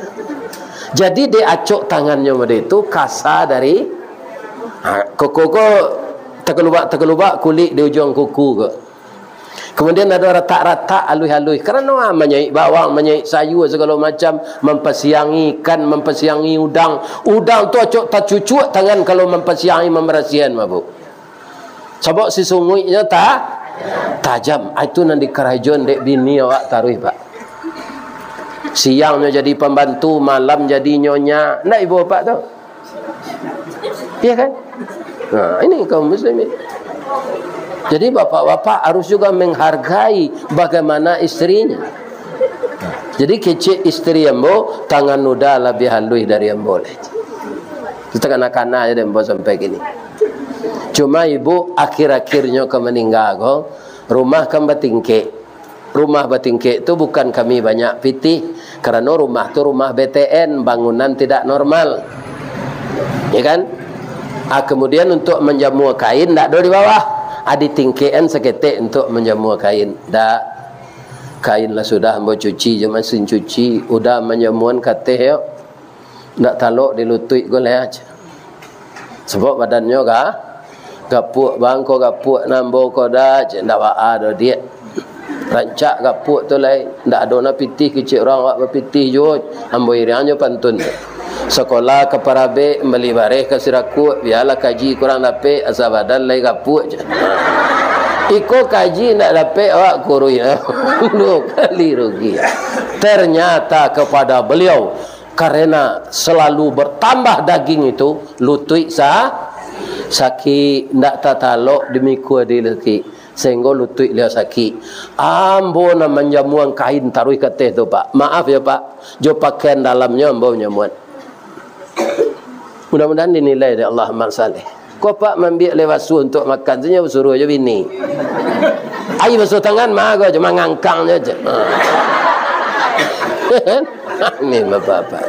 Jadi dia acuk tangannya pada itu kasar dari koko terkelubak kulit di ujung kuku ke. Kemudian ada retak-retak halus-halus. Kerana menyai bawang, menyai sayur segala macam, mempersiangi ikan, mempersiangi udang. Udang tu acok tak cucuk tangan kalau mempersiangi memerasian mabuk. Sebab si sungguhnya tajam. Itu nanti kerajon dek bini awak taruh pak. Siangnya jadi pembantu, malam jadi nyonya. Nak ibu bapak tu? Iya kan? Nah, ini kaum muslimin. Jadi bapak-bapak harus juga menghargai bagaimana istrinya. Jadi kecil istri ambo, tangan nuda lebih halus dari ambo. Kita kanak-kanak aja ambo sampai gini. Cuma ibu akhir-akhirnya ke meninggal ko, rumah kan batingke. Rumah batingke itu bukan kami banyak pitih, karena rumah itu rumah BTN, bangunan tidak normal. Ya kan? Kemudian untuk menjamu kain tak ada di bawah. Ada tingkean seketik untuk menjamu kain. Tak. Kain lah sudah ambo cuci, cuma mesin cuci. Udah menjamuan katih yuk. Tak taluk di lutut goleh aja. Sebab badannya gapuk bangko gapuk nambo ko dah. Tak ada dia. Rancak gapuk tu lain. Tak ada nak pitih kecil orang wak berpitih je. Ambo iriannya pantun. Sekolah ke Parabe beli bareh ke Sirakut, biarlah kaji kurang dapat asal badan lagi gapuk je. Iko kaji nak dapat awak kurui 2 kali rugi. Ternyata kepada beliau karena selalu bertambah daging itu lutut sakit, ndak tatalok demiku dileki sehingga lutut dia sakit. Ambo na menjamuan kain taruh kateh tu pak. Maaf ya pak, jo pakaian dalamnya ambo menjamuan. Mudah-mudahan dinilai oleh Allah amal saleh. Kau pak membiak lewat su untuk makan saja suruh aja bini. Ai basuh tangan mah kau cuma ngangkangnya aja. Ini bapak-bapak.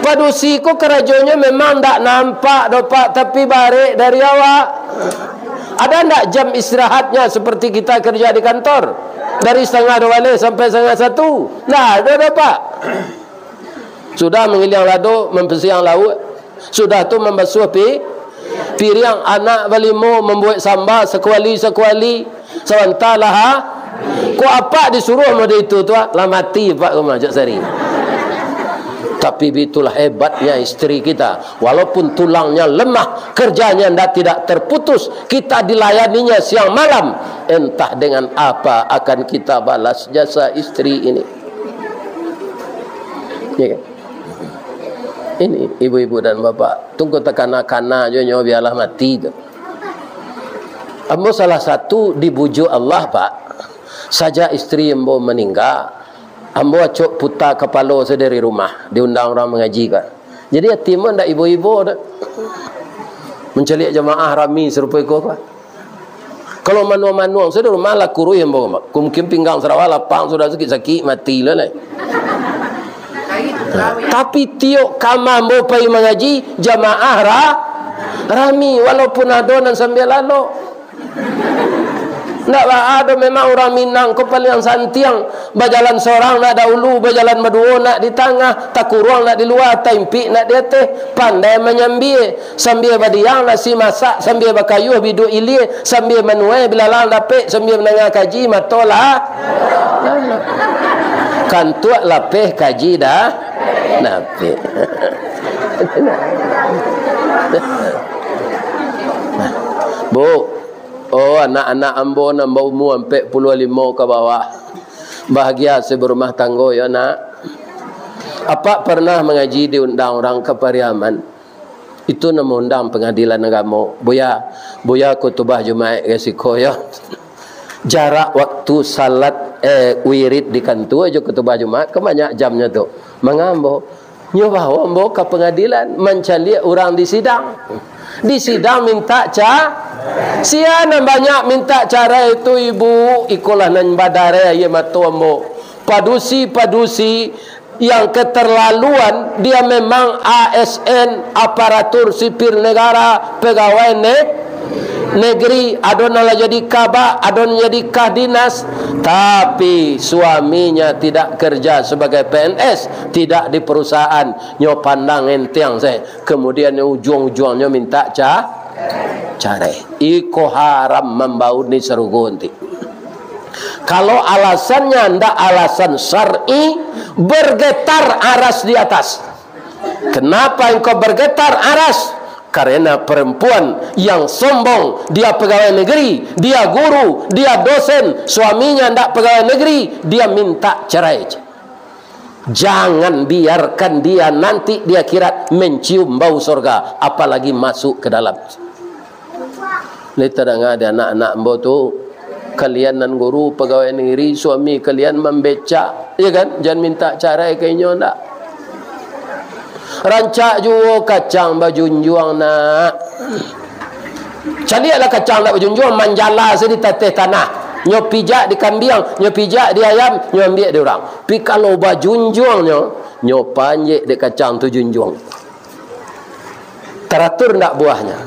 Padusi ko kerajonnya memang tak nampak dopak tapi barik dari awak. Ada ndak jam istirahatnya seperti kita kerja di kantor? Dari 12:30 sampai 1:30. Nah, ada dopak. Sudah mengiling lado, mempersiang lauk. Sudah tu membasuh piring, anak balimo membuat sambal sekuali-sekuali. Sewantalah ha. Ko apa disuruh mode itu tu lah mati pak rumah jak sari. Tapi itulah hebatnya istri kita. Walaupun tulangnya lemah, kerjanya tidak terputus, kita dilayaninya siang malam. Entah dengan apa akan kita balas jasa istri ini. Ya kan? Ini ibu-ibu dan bapak, tunggu tekanak-kanak je nyawa biarlah mati tu. Ambo salah satu dibujuk Allah pak. Saja istri ambo meninggal, ambo acok putar kepala saya dari rumah, diundang orang mengaji kan. Jadi yatim ndak ibu-ibu dah. Menceliak jemaah rami serupa iko kan. Kalau manuang-manuang saya rumah lah kurui ambo mak. Mungkin pinggang Sarawak lapang sudah sakit-sakit mati lah lah. Tapi tiok kamar mau pergi mengaji jamaah rami walaupun adonan sambil lalu. Nak ada memang orang Minang ko paling santiang berjalan seorang nak dahulu berjalan berdua nak di tengah tak kurang nak di luar tempi nak di atas pandai menyambil sambil badiang nasi masak sambil berkayuh bidu ilir sambil menuai bila lang dapat sambil mendengar kaji matolah kan tuak lapeh kaji dah napik. Bu, oh anak-anak ambo nambah umur 45 ke bawah. Bahagia saya berumah tangga ya nak. Apa pernah mengaji diundang orang ke Pariaman? Itu nama undang pengadilan agama. Buya kutubah Jumaat resiko ya. Jarak waktu salat wirid di kantor aja kutubah Jumaat kebanyak jamnya tu. Mengambo nyoba ambo ke pengadilan mencari orang di sidang. Di sidang minta siana banyak minta cara itu ibu ikulah nan badare ya matu ambo. Padusi yang keterlaluan dia memang ASN aparatur sipil negara pegawai negeri adonala jadi kabak adon jadi kahdinas tapi suaminya tidak kerja sebagai PNS tidak di perusahaan nyo pandang enteng saya kemudian ujung-ujungnya minta carai. Iko haram membau ni serugunti. Kalau alasannya ndak alasan syar'i, bergetar aras di atas. Kenapa engkau bergetar aras? Karena perempuan yang sombong, dia pegawai negeri, dia guru, dia dosen, suaminya ndak pegawai negeri, dia minta cerai. Jangan biarkan dia nanti di akhirat mencium bau surga, apalagi masuk ke dalam. Lita dengar ada anak-anak mbok tu, kalian nan guru pegawai negeri, suami kalian membecak, ya kan? Jangan minta cerai kayaknya ndak. Rancak juga kacang bajunjuang nak. Carilah kacang nak bajunjuang, manjala sedih tateh tanah. Nyo pijak di kambing, nyo pijak di ayam, nyo ambil di orang. Tapi kalau bajunjuangnya, nyo panjek di kacang tu junjuang. Teratur ndak buahnya.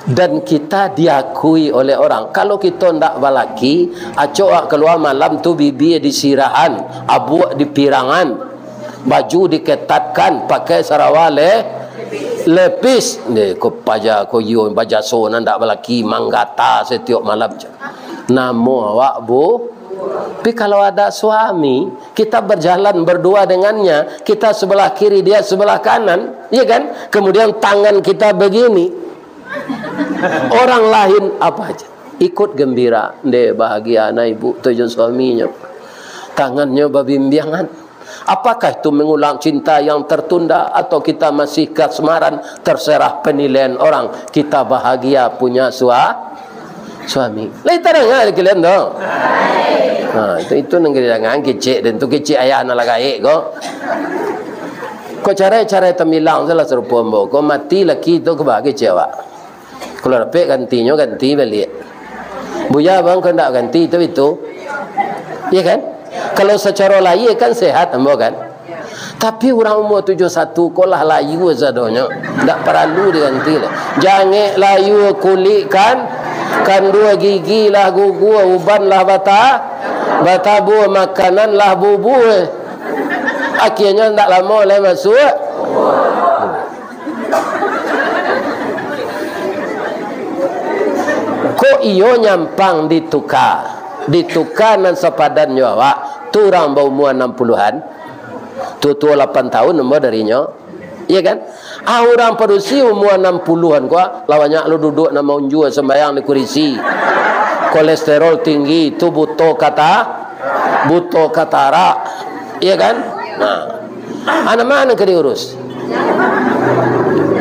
Dan kita diakui oleh orang. Kalau kita ndak balaki, acok keluar malam tu bibi di sirahan, abuak di pirangan, baju diketatkan, pakai sarawale lepis ni ko paja ko yo baja sona ndak balaki manggata setiap malam. Namo awak bu. Tapi kalau ada suami, kita berjalan berdua dengannya, kita sebelah kiri, dia sebelah kanan, ya kan? Kemudian tangan kita begini. Orang lain apa aja ikut gembira, dia bahagia anak ibu tujuan suaminya. Tangannya babimbiangan. Apakah itu mengulang cinta yang tertunda atau kita masih kasmaran? Terserah penilaian orang. Kita bahagia punya suami. Lain tak dengar kalian dong. Itu negeri jangan kecik dan tu kecik ayah anak lagi kok. Kau cara temilang salah serupa mbok. Kau mati laki tu kebagi cewek. Kalau dapat gantinya ganti balik. Buya bang kau nak ganti itu. Ya kan? Kalau secara layu kan sehat ambo kan. Tapi orang umur 71 kolah layu zadonya. Tak perlu diganti lah. Jangan layu kulit kan dua gigi lah gugu, uban lah bata buah makanan lah bubu. Akhirnya tak lama lah masuk. Kok iyo nyampang ditukar nan sepadan awak tu orang berumur 60-an tu 8 tahun nombor darinya, iya kan? Orang perusi umur 60-an kok lawannya lu duduk nama unjua sembayang di kursi, kolesterol tinggi tu butuh katara, iya kan? Nah, anak mana ke diurus?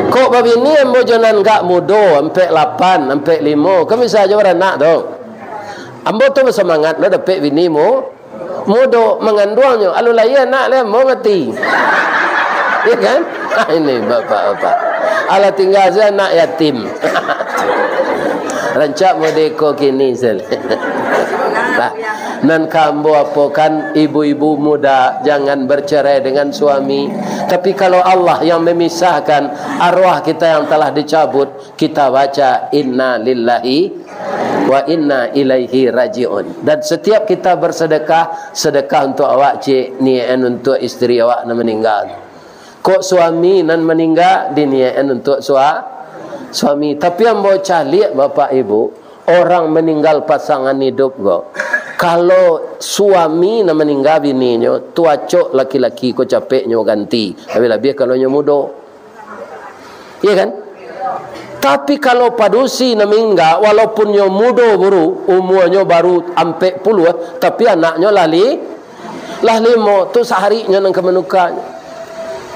Kok babi ni ambo jangan gak mudo sampai 8 sampai 5 kan bisa aja beranak tu. Ambo tu bersemangat lo dapat bini mudo menganduangnya. Alu layan nak le mau ngerti. Ya kan? Ini bapak-bapak. Ala tinggal saya nak yatim. Rancak modeko kini sel. Nan kambo apa kan ibu-ibu muda jangan bercerai dengan suami. Tapi kalau Allah yang memisahkan arwah kita yang telah dicabut, kita baca inna lillahi wa inna ilaihi raji'un. Dan setiap kita bersedekah, sedekah untuk awak cik, niat untuk isteri awak yang meninggal. Kok suami nan meninggal diniakan untuk suami. Tapi yang mau cari bapak ibu, orang meninggal pasangan hidup kok. Kalau suami nak meninggal bininya, tu acok laki-laki ko capeknya ganti. Lebih-lebih kalau nya muda. Iya kan? Tapi kalau padusi nak meninggal walaupun nya muda baru, umurnya baru ampe 10, tapi anaknya lah 5, tu seharinya nang kemenukanya.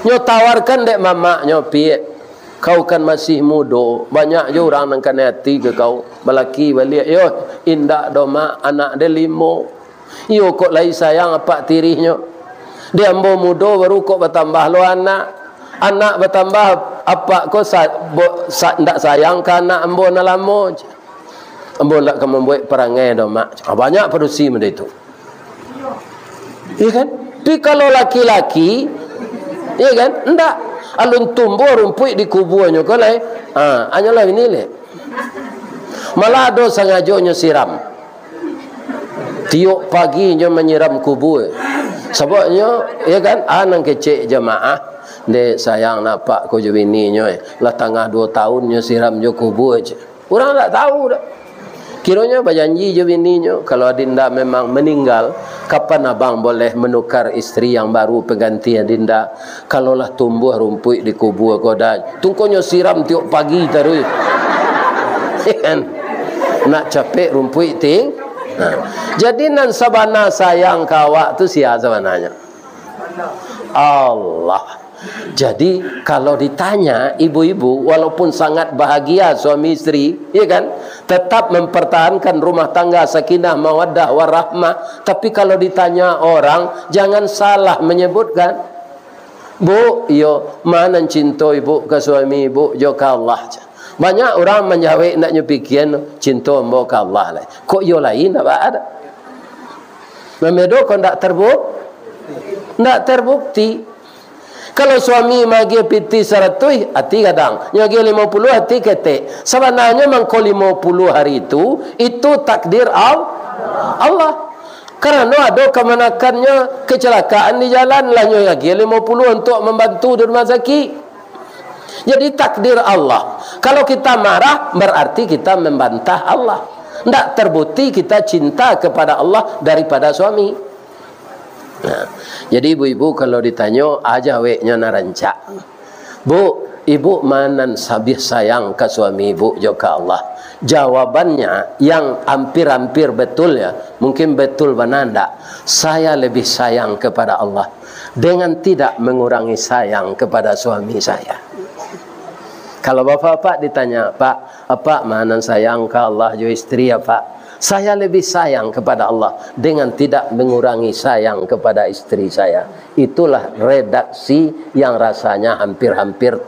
Nyo tawarkan dek mamaknya piye. Kau kan masih muda, banyak je orang nang kan hati ke kau. Balaki balik, yo indak doma anak dia 5. Yo kok lai sayang apa tirihnya. Dia ambo muda baru kok bertambah lo anak bertambah apa kok ndak sayang kan anak ambo na lamo. Ambo nak membuat perangai doma. Banyak produksi benda itu. Iya kan? Tapi kalau laki-laki, iya kan? Ndak. Alun tumbuh rumput di kubunya kolai. Hanyalah ini le. Malah ada sengajonya siram. Tiuk paginya menyiram kubur. Sebabnya, ya kan? Anang kecik jemaah. Dek sayang nampak ko je bininya lah tengah 2 tahun nyo siram je kubur je. Orang tak tahu dah. Kiranya berjanji je bininya kalau adinda memang meninggal, kapan abang boleh menukar isteri yang baru pengganti adinda? Kalaulah tumbuh rumput di kubur kau dah, tungkonyo siram tiap pagi terus. Kan? Nak capek rumput ting. Jadi nan sabana sayang kawak tu sia sebenarnya Allah. Jadi kalau ditanya ibu-ibu walaupun sangat bahagia suami isteri, ya kan, tetap mempertahankan rumah tangga sakinah mawaddah warahmah. Tapi kalau ditanya orang, jangan salah menyebutkan, Bu, yo mana cinta ibu ke suami ibu jo ke Allah. Banyak orang menjawab nak nyepikian cinta mo ke Allah lah. Kok yo lain apa ada? Memedo kau ndak terbukti. Kalau suami magi piti 100 hati kadang, nyagi 50 hati ketek. Sebenarnya mangko 50 hari itu takdir Allah. Karena ada kemanakannya kecelakaan di jalan lah nyagi 50 untuk membantu di rumah sakit. Jadi takdir Allah. Kalau kita marah berarti kita membantah Allah. Tidak terbukti kita cinta kepada Allah daripada suami. Nah, jadi ibu-ibu kalau ditanya aja weknya narancak, Bu, ibu mana sabih sayang ke suami ibu juga Allah? Jawabannya yang hampir-hampir betul ya, mungkin betul bananda. Saya lebih sayang kepada Allah dengan tidak mengurangi sayang kepada suami saya. Kalau bapak-bapak ditanya, Pak, apa mana sayang ke Allah jo istri ya Pak? Saya lebih sayang kepada Allah dengan tidak mengurangi sayang kepada istri saya. Itulah redaksi yang rasanya hampir-hampir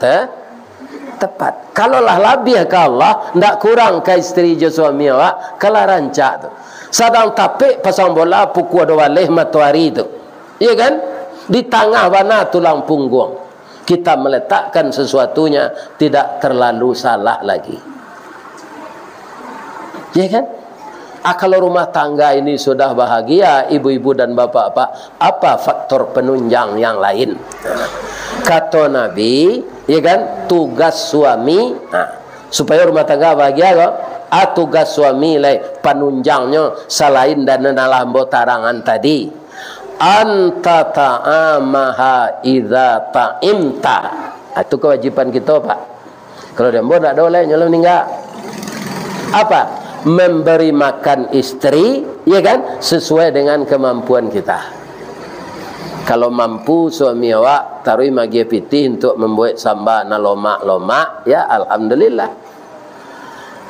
tepat. Kalaulah lebih ke Allah, tidak kurang ke istri je suami awak, kalau rancak tu. Sedang tapik pasang bola pukul 2 walih matahari tu. Iya kan? Di tengah mana tulang punggung. Kita meletakkan sesuatunya tidak terlalu salah lagi. Iya kan? Kalau rumah tangga ini sudah bahagia, ibu-ibu dan bapak-bapak, apa faktor penunjang yang lain? Kata Nabi, ya kan, tugas suami, supaya rumah tangga bahagia, kok, tugas suami lah penunjangnya selain dan dalam tarangan tadi. Anta ta'amaha idza ta'imta. Itu kewajiban kita, Pak. Kalau dia tidak ada oleh nyolong meninggal. Apa? Memberi makan istri, ya kan, sesuai dengan kemampuan kita. Kalau mampu suami awak taruh magi piti untuk membuat sambal na lomak, ya alhamdulillah.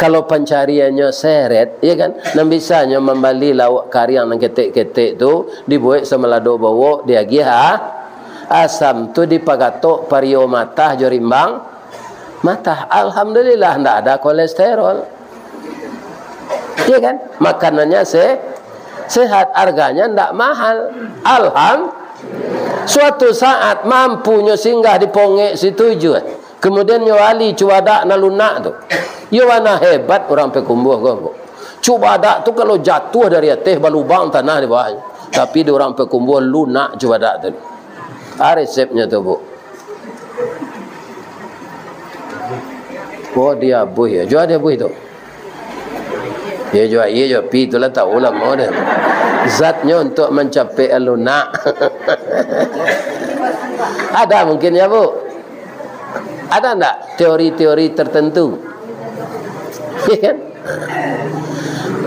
Kalau pencariannya seret, ya kan, nan bisanya membali lauk kari yang ketek-ketek tu dibuat semelado bawa dia giha asam tu dipagatok pario mata jorimbang mata, alhamdulillah ndak ada kolesterol. Iya kan? Makanannya sehat, harganya tidak mahal. Suatu saat mampunya singgah di pongek situ je. Kemudian nyawali cuadak na lunak tu. Yo mana hebat orang pekumbuh kau. Cuadak tu kalau jatuh dari atas balubang tanah di bawahnya. Tapi di orang pekumbuh lunak cuadak tu. Resepnya tu, Bu. Oh dia buih ya. Jual dia buih tu. Ia jual pi itulah tak ulang mau dah. Zatnya untuk mencapai lunak. Ada mungkin ya, Bu? Ada enggak teori-teori tertentu? Ya kan?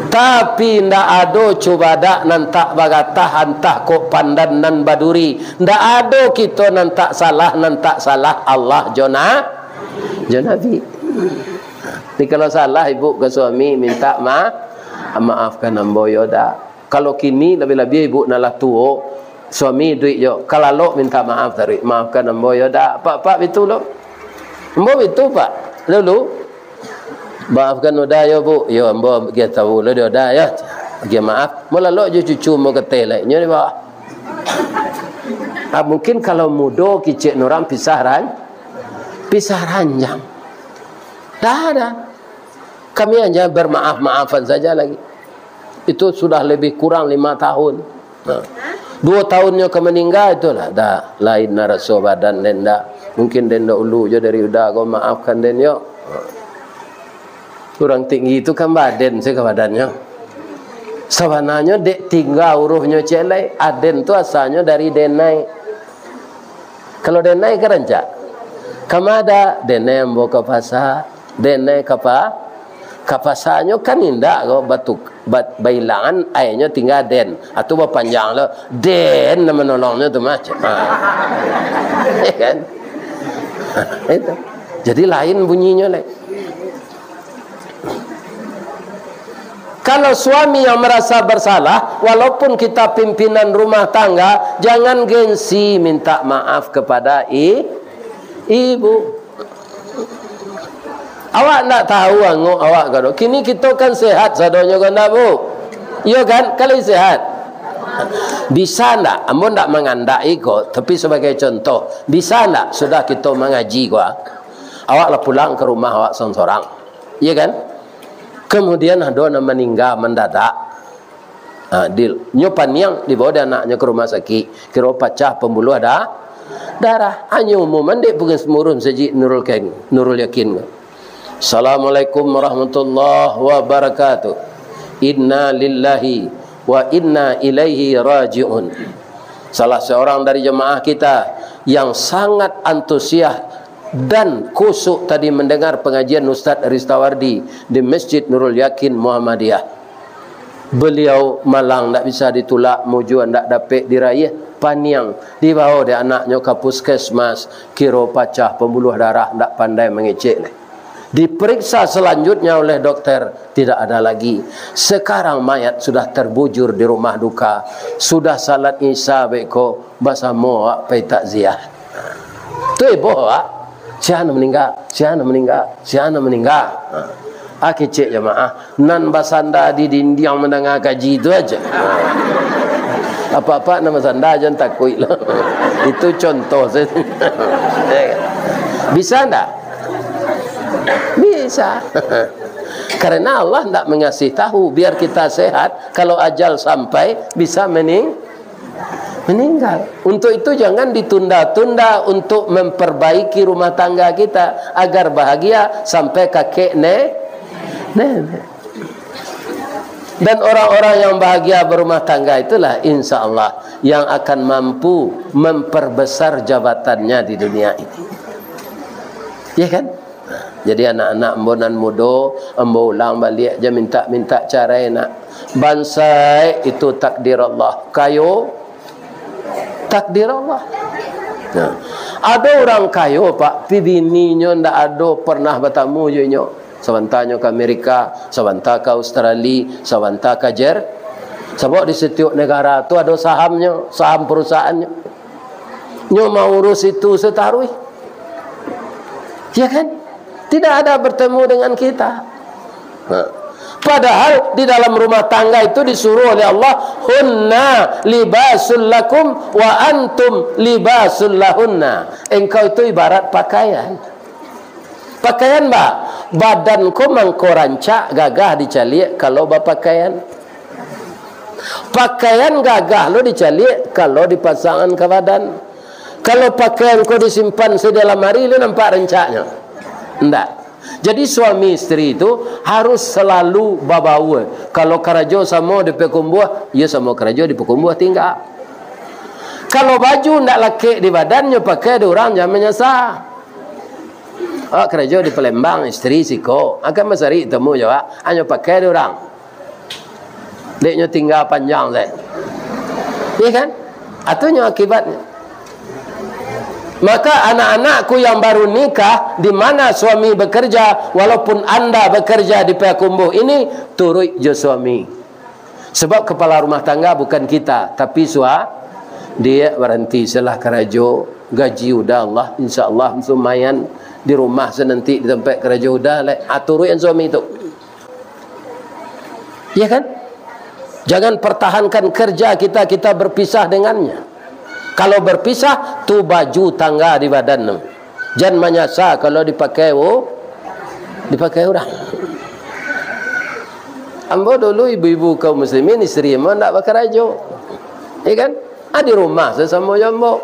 Tapi ndak ada cubadak nantak bagatah antah kok pandan nan baduri. Ndak ada kita nantak salah Allah jona Nabi. Jadi kalau salah ibu ke suami minta maafkan ambo yoda. Kalau kini lebih-lebih ibu nalah tua suami duit yo. Kalau lo minta maaf tadi, maafkan ambo yoda. Pak itu lo. Ambo itu Pak. Lalu maafkan udah yo Bu. Yo ambo kita tahu lo dia dah ya. Dia maaf. Mula lo je cucu mau ketelai nya di bawah. Mungkin kalau mudo kicik orang pisah ranjang. Dah ada. Kami hanya bermaaf-maafan saja lagi. Itu sudah lebih kurang 5 tahun. Nah. 2 tahunnya ke meninggal itulah dah lain naraso badan denda. Mungkin denda ulu je dari udah kau maafkan den yo. Kurang tinggi itu kan badan saya ke badannya. Sebenarnya dek tinggal hurufnya celai, aden tu asalnya dari denai. Kalau denai ke rancak. Kamada denai ambo ke pasar, denai kapa? Kapasanya kan indah kau batuk bailangan ayahnya tinggal den atau berpanjang lah den nama nolongnya tu macam kan itu jadi lain bunyinya lah. Kalau suami yang merasa bersalah, walaupun kita pimpinan rumah tangga, jangan gengsi minta maaf kepada ibu. Awak nak tahu angok awak kado. Kini kita kan sehat sadonya kan tak bu? Iya kan? Kalau sehat. Bisa tak? Amun tak mengandai kok. Tapi sebagai contoh. Bisa tak? Sudah kita mengaji kok. Awak lah pulang ke rumah awak seorang. Iya kan? Kemudian ada yang meninggal mendadak. Deal. Nyopan yang dibawa anaknya ke rumah sakit. Kira pecah pembuluh ada darah. Hanya umuman dia bukan semurun saja Nurul Yakin. Assalamualaikum warahmatullahi wabarakatuh. Inna lillahi wa inna ilaihi raji'un. Salah seorang dari jemaah kita yang sangat antusias dan kusuk tadi mendengar pengajian Ustaz Ristawardi di Masjid Nurul Yakin Muhammadiyah. Beliau malang tak bisa ditolak, mujuan tak dapat diraih, paniang dibawa dia anaknya ke puskesmas, kira pecah pembuluh darah, tak pandai mengecek. Diperiksa selanjutnya oleh dokter, tidak ada lagi. Sekarang mayat sudah terbujur di rumah duka. Sudah salat isya beko bahasa moa pai takziah. Tu ibu ah. Siapa meninggal? Siapa meninggal? Siapa meninggal? Aki cek jemaah, nan basanda di dinding mendengar kaji itu aja. Apa-apa nama sanda jangan takut lah. Itu contoh saya. Bisa tak? Bisa. Karena Allah tidak mengasih tahu biar kita sehat. Kalau ajal sampai bisa meninggal. Untuk itu jangan ditunda-tunda untuk memperbaiki rumah tangga kita agar bahagia sampai kakek nenek. Dan orang-orang yang bahagia berumah tangga itulah insya Allah yang akan mampu memperbesar jabatannya di dunia ini. Ya kan? Jadi anak-anak embonan muda, embo ulang balik je minta cara nak. Bansai itu takdir Allah. Kayo takdir Allah. Nah, ada orang kayo pak, bininya ndak ada pernah bertemu je nyo. Sebentarnya ke Amerika, sebentar ke Australia, sebentar ke sebab di setiap negara tu ada sahamnya, saham perusahaannya. Nyo mau urus itu setarui. Ya kan? Tidak ada bertemu dengan kita. Padahal di dalam rumah tangga itu disuruh oleh Allah, hunna libasul lakum wa antum libasul lahunna. Engkau itu ibarat pakaian. Pakaian mbak, badanku mangkorancak gagah dicalik kalau berpakaian. Pakaian gagah lo dicalik kalau dipasangkan ke badan. Kalau pakaian kau disimpan sedalam hari lo nampak rencaknya. Tidak. Jadi suami istri itu harus selalu babawa. Kalau kerajo sama di pekumbuh, ya sama kerajo di pekumbuh tinggal. Kalau baju tidak laki di badannya pakai di orang jangan menyesal. Oh kerajo di Palembang istri siko akan masari temu jawab hanya pakai di orang. Deknya tinggal panjang saya. Iya kan? Atunya akibatnya. Maka anak-anakku yang baru nikah, di mana suami bekerja, walaupun anda bekerja di Payakumbuh ini, turut je suami. Sebab kepala rumah tangga bukan kita, tapi dia berhenti setelah kerajo, gaji udah Allah, insya Allah lumayan di rumah senanti di tempat kerajo udah, turut yang suami itu. Ya kan? Jangan pertahankan kerja kita berpisah dengannya. Kalau berpisah, tu baju tangga di badan. Jangan menyasa kalau dipakai orang. Ambo dulu ibu-ibu kaum muslimin istri emang tak berkerajo. Ya kan? Di rumah sesama jambo.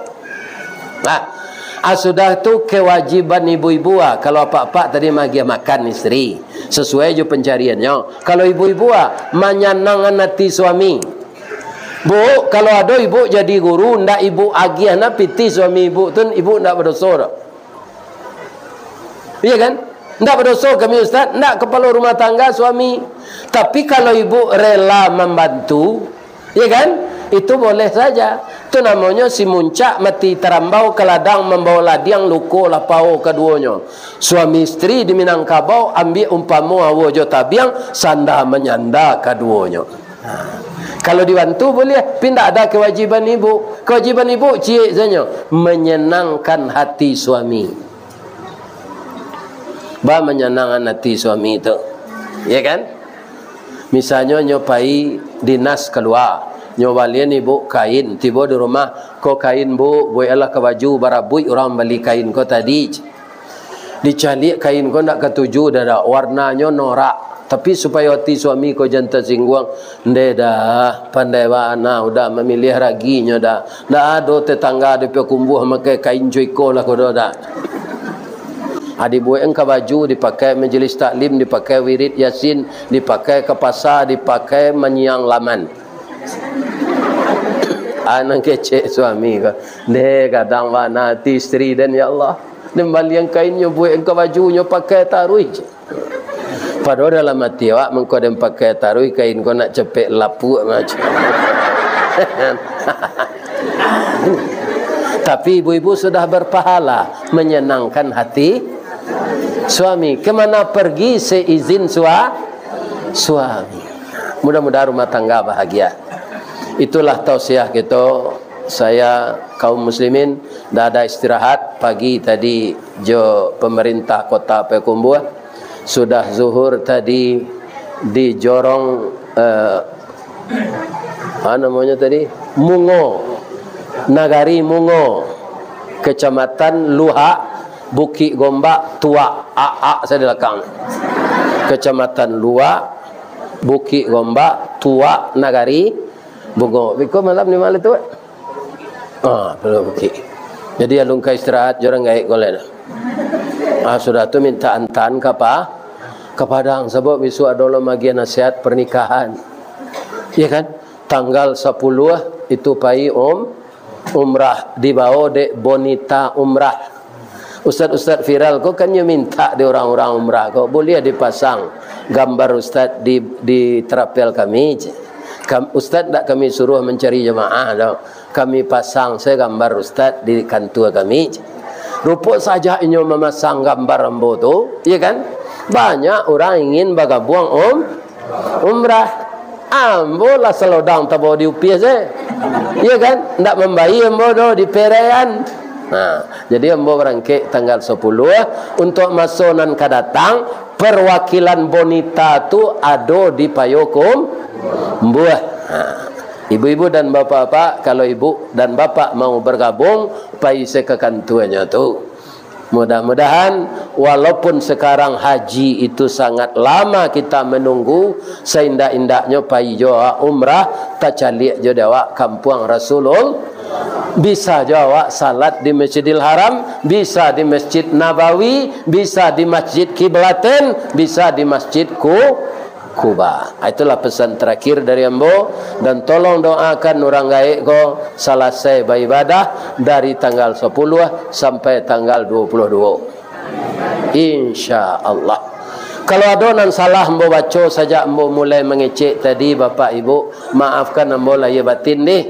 Sudah tu kewajiban ibu-ibu kalau pak-pak tadi magi makan istri sesuai je pencariannya. Kalau ibu-ibu menyenangkan hati suami. Bu, kalau ada ibu jadi guru ndak ibu agih na piti suami ibu tu ibu ndak berdosa dak. Iya kan? Ndak berdosa kami ustaz, ndak kepala rumah tangga suami. Tapi kalau ibu rela membantu, ya kan? Itu boleh saja. Itu namanya si muncak mati terambau ke ladang membawa ladiang luko lapau keduanya. Suami istri di Minangkabau ambil umpamu awo jo tabiang sanda menyanda keduanya. Kalau dibantu boleh, pindah ada kewajiban ibu. Kewajiban ibu cik saja menyenangkan hati suami. Menyenangkan hati suami itu. Ya kan? Misalnya nyopai dinas keluar. Nyobalian ibu kain tiba di rumah ko kain bu boyalah ke baju barabui orang beli kain ko tadi dicari kain ko nak ketuju dah warnanya norak tapi supaya hati suami ko jangan tersinggung dah pandai wana udah memilih raginya dah ada tetangga ada kumbuh pakai kain joiko lah ko dah dibuat ke baju dipakai majlis taklim dipakai wirid yasin dipakai ke pasar dipakai menyiang laman. Anak kecek suami ko. Kadang mana hati isteri dan ya Allah. Nembali yang kainnya buat engkau bajunya pakai taruh. Padahal dalam hati awak mengkau dan pakai taruh kain kau nak cepek lapuk macam. Tapi ibu-ibu sudah berpahala menyenangkan hati suami. Kemana pergi seizin suami. Mudah-mudahan rumah tangga bahagia. Itulah tausiah kita. Saya kaum muslimin dah ada istirahat pagi tadi jo pemerintah kota Payakumbuh sudah zuhur tadi di jorong namanya tadi Mungo Nagari Mungo Kecamatan Luha Bukit Gombak Tua saya di belakang Kecamatan Luha Bukit Gombak Tua Nagari Bungo, biko malam ni malam tu. Perlu bukit. Jadi alungkai istirahat, jorang gaik golek. Sudah tu minta antan ke Padang sebab besok ada lagi nasihat pernikahan. Ya kan? Tanggal 10 itu pai umrah dibawa dek Bonita umrah. Ustaz-ustaz viral kau kan minta di orang-orang umrah kau boleh dipasang gambar ustaz di terapel kami. Ustaz tak kami suruh mencari jemaah dah. Kami pasang saya gambar ustaz di kantor kami. Rupa saja inyo memasang gambar ambo tu, ya kan? Banyak orang ingin bergabung umrah. Ambo lah selodang tabo di UPS ya kan? Ndak membayi ambo do di Perayan. Jadi ambo berangkat tanggal 10 untuk masonan kadatang perwakilan Bonita tu ada di Payakum Buah. Ibu-ibu dan bapak-bapak, kalau ibu dan bapak mau bergabung, paise ke kantornya tu. Mudah-mudahan walaupun sekarang haji itu sangat lama kita menunggu, seindak-indaknya pai jo umrah tacalik jo dewa kampung Rasulullah. Bisa jawab salat di Masjidil Haram, bisa di Masjid Nabawi, bisa di Masjid Kiblaten, bisa di Masjid Kuba. Itulah pesan terakhir dari ambo dan tolong doakan orang gaib ko selesai beribadah dari tanggal 10 sampai tanggal 22. Insya-Allah. Kalau ada nan salah ambo baca saja ambo mulai mengecek tadi bapak ibu, maafkan ambo lahir batin ni.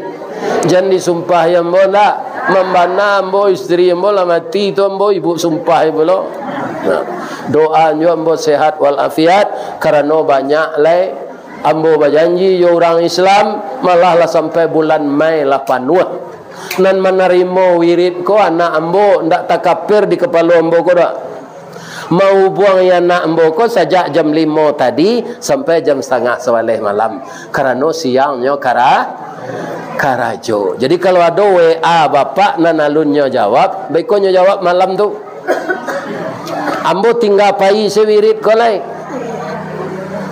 Jangan disumpah yang ambo nak membana ambo istri ambo lah mati tu ambo ibu sumpah ibu lo. Doa nyo ambo sehat walafiat karena banyak lai ambo berjanji yo orang Islam malah lah sampai bulan Mei lah panuh nan menerima wirid ko anak ambo ndak takapir di kepala ambo ko dak mau buang ya anak ambo ko sejak jam 5 tadi sampai jam 9:30 malam karena siangnya karajo. Jadi kalau ada WA bapak nan alunnya jawab baiknya jawab malam tu. Ambo tinggal pai sewirid ko lai.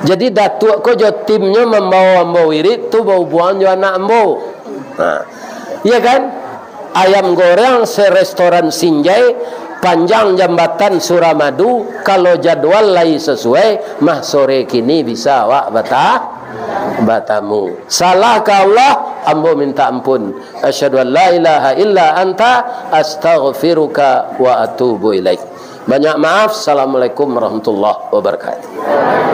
Jadi datuk ko jo timnya membawa ambo wirid tu bau buang jo anak ambo. Iya kan? Ayam goreng restoran Sinjai, panjang jambatan Suramadu, kalau jadwal lain sesuai, mah sore kini bisa wak batamu. Salah ka Allah, ambo minta ampun. Asyhadu an la ilaha illa anta, astaghfiruka wa atubu ilaik. Banyak maaf. Assalamualaikum warahmatullahi wabarakatuh.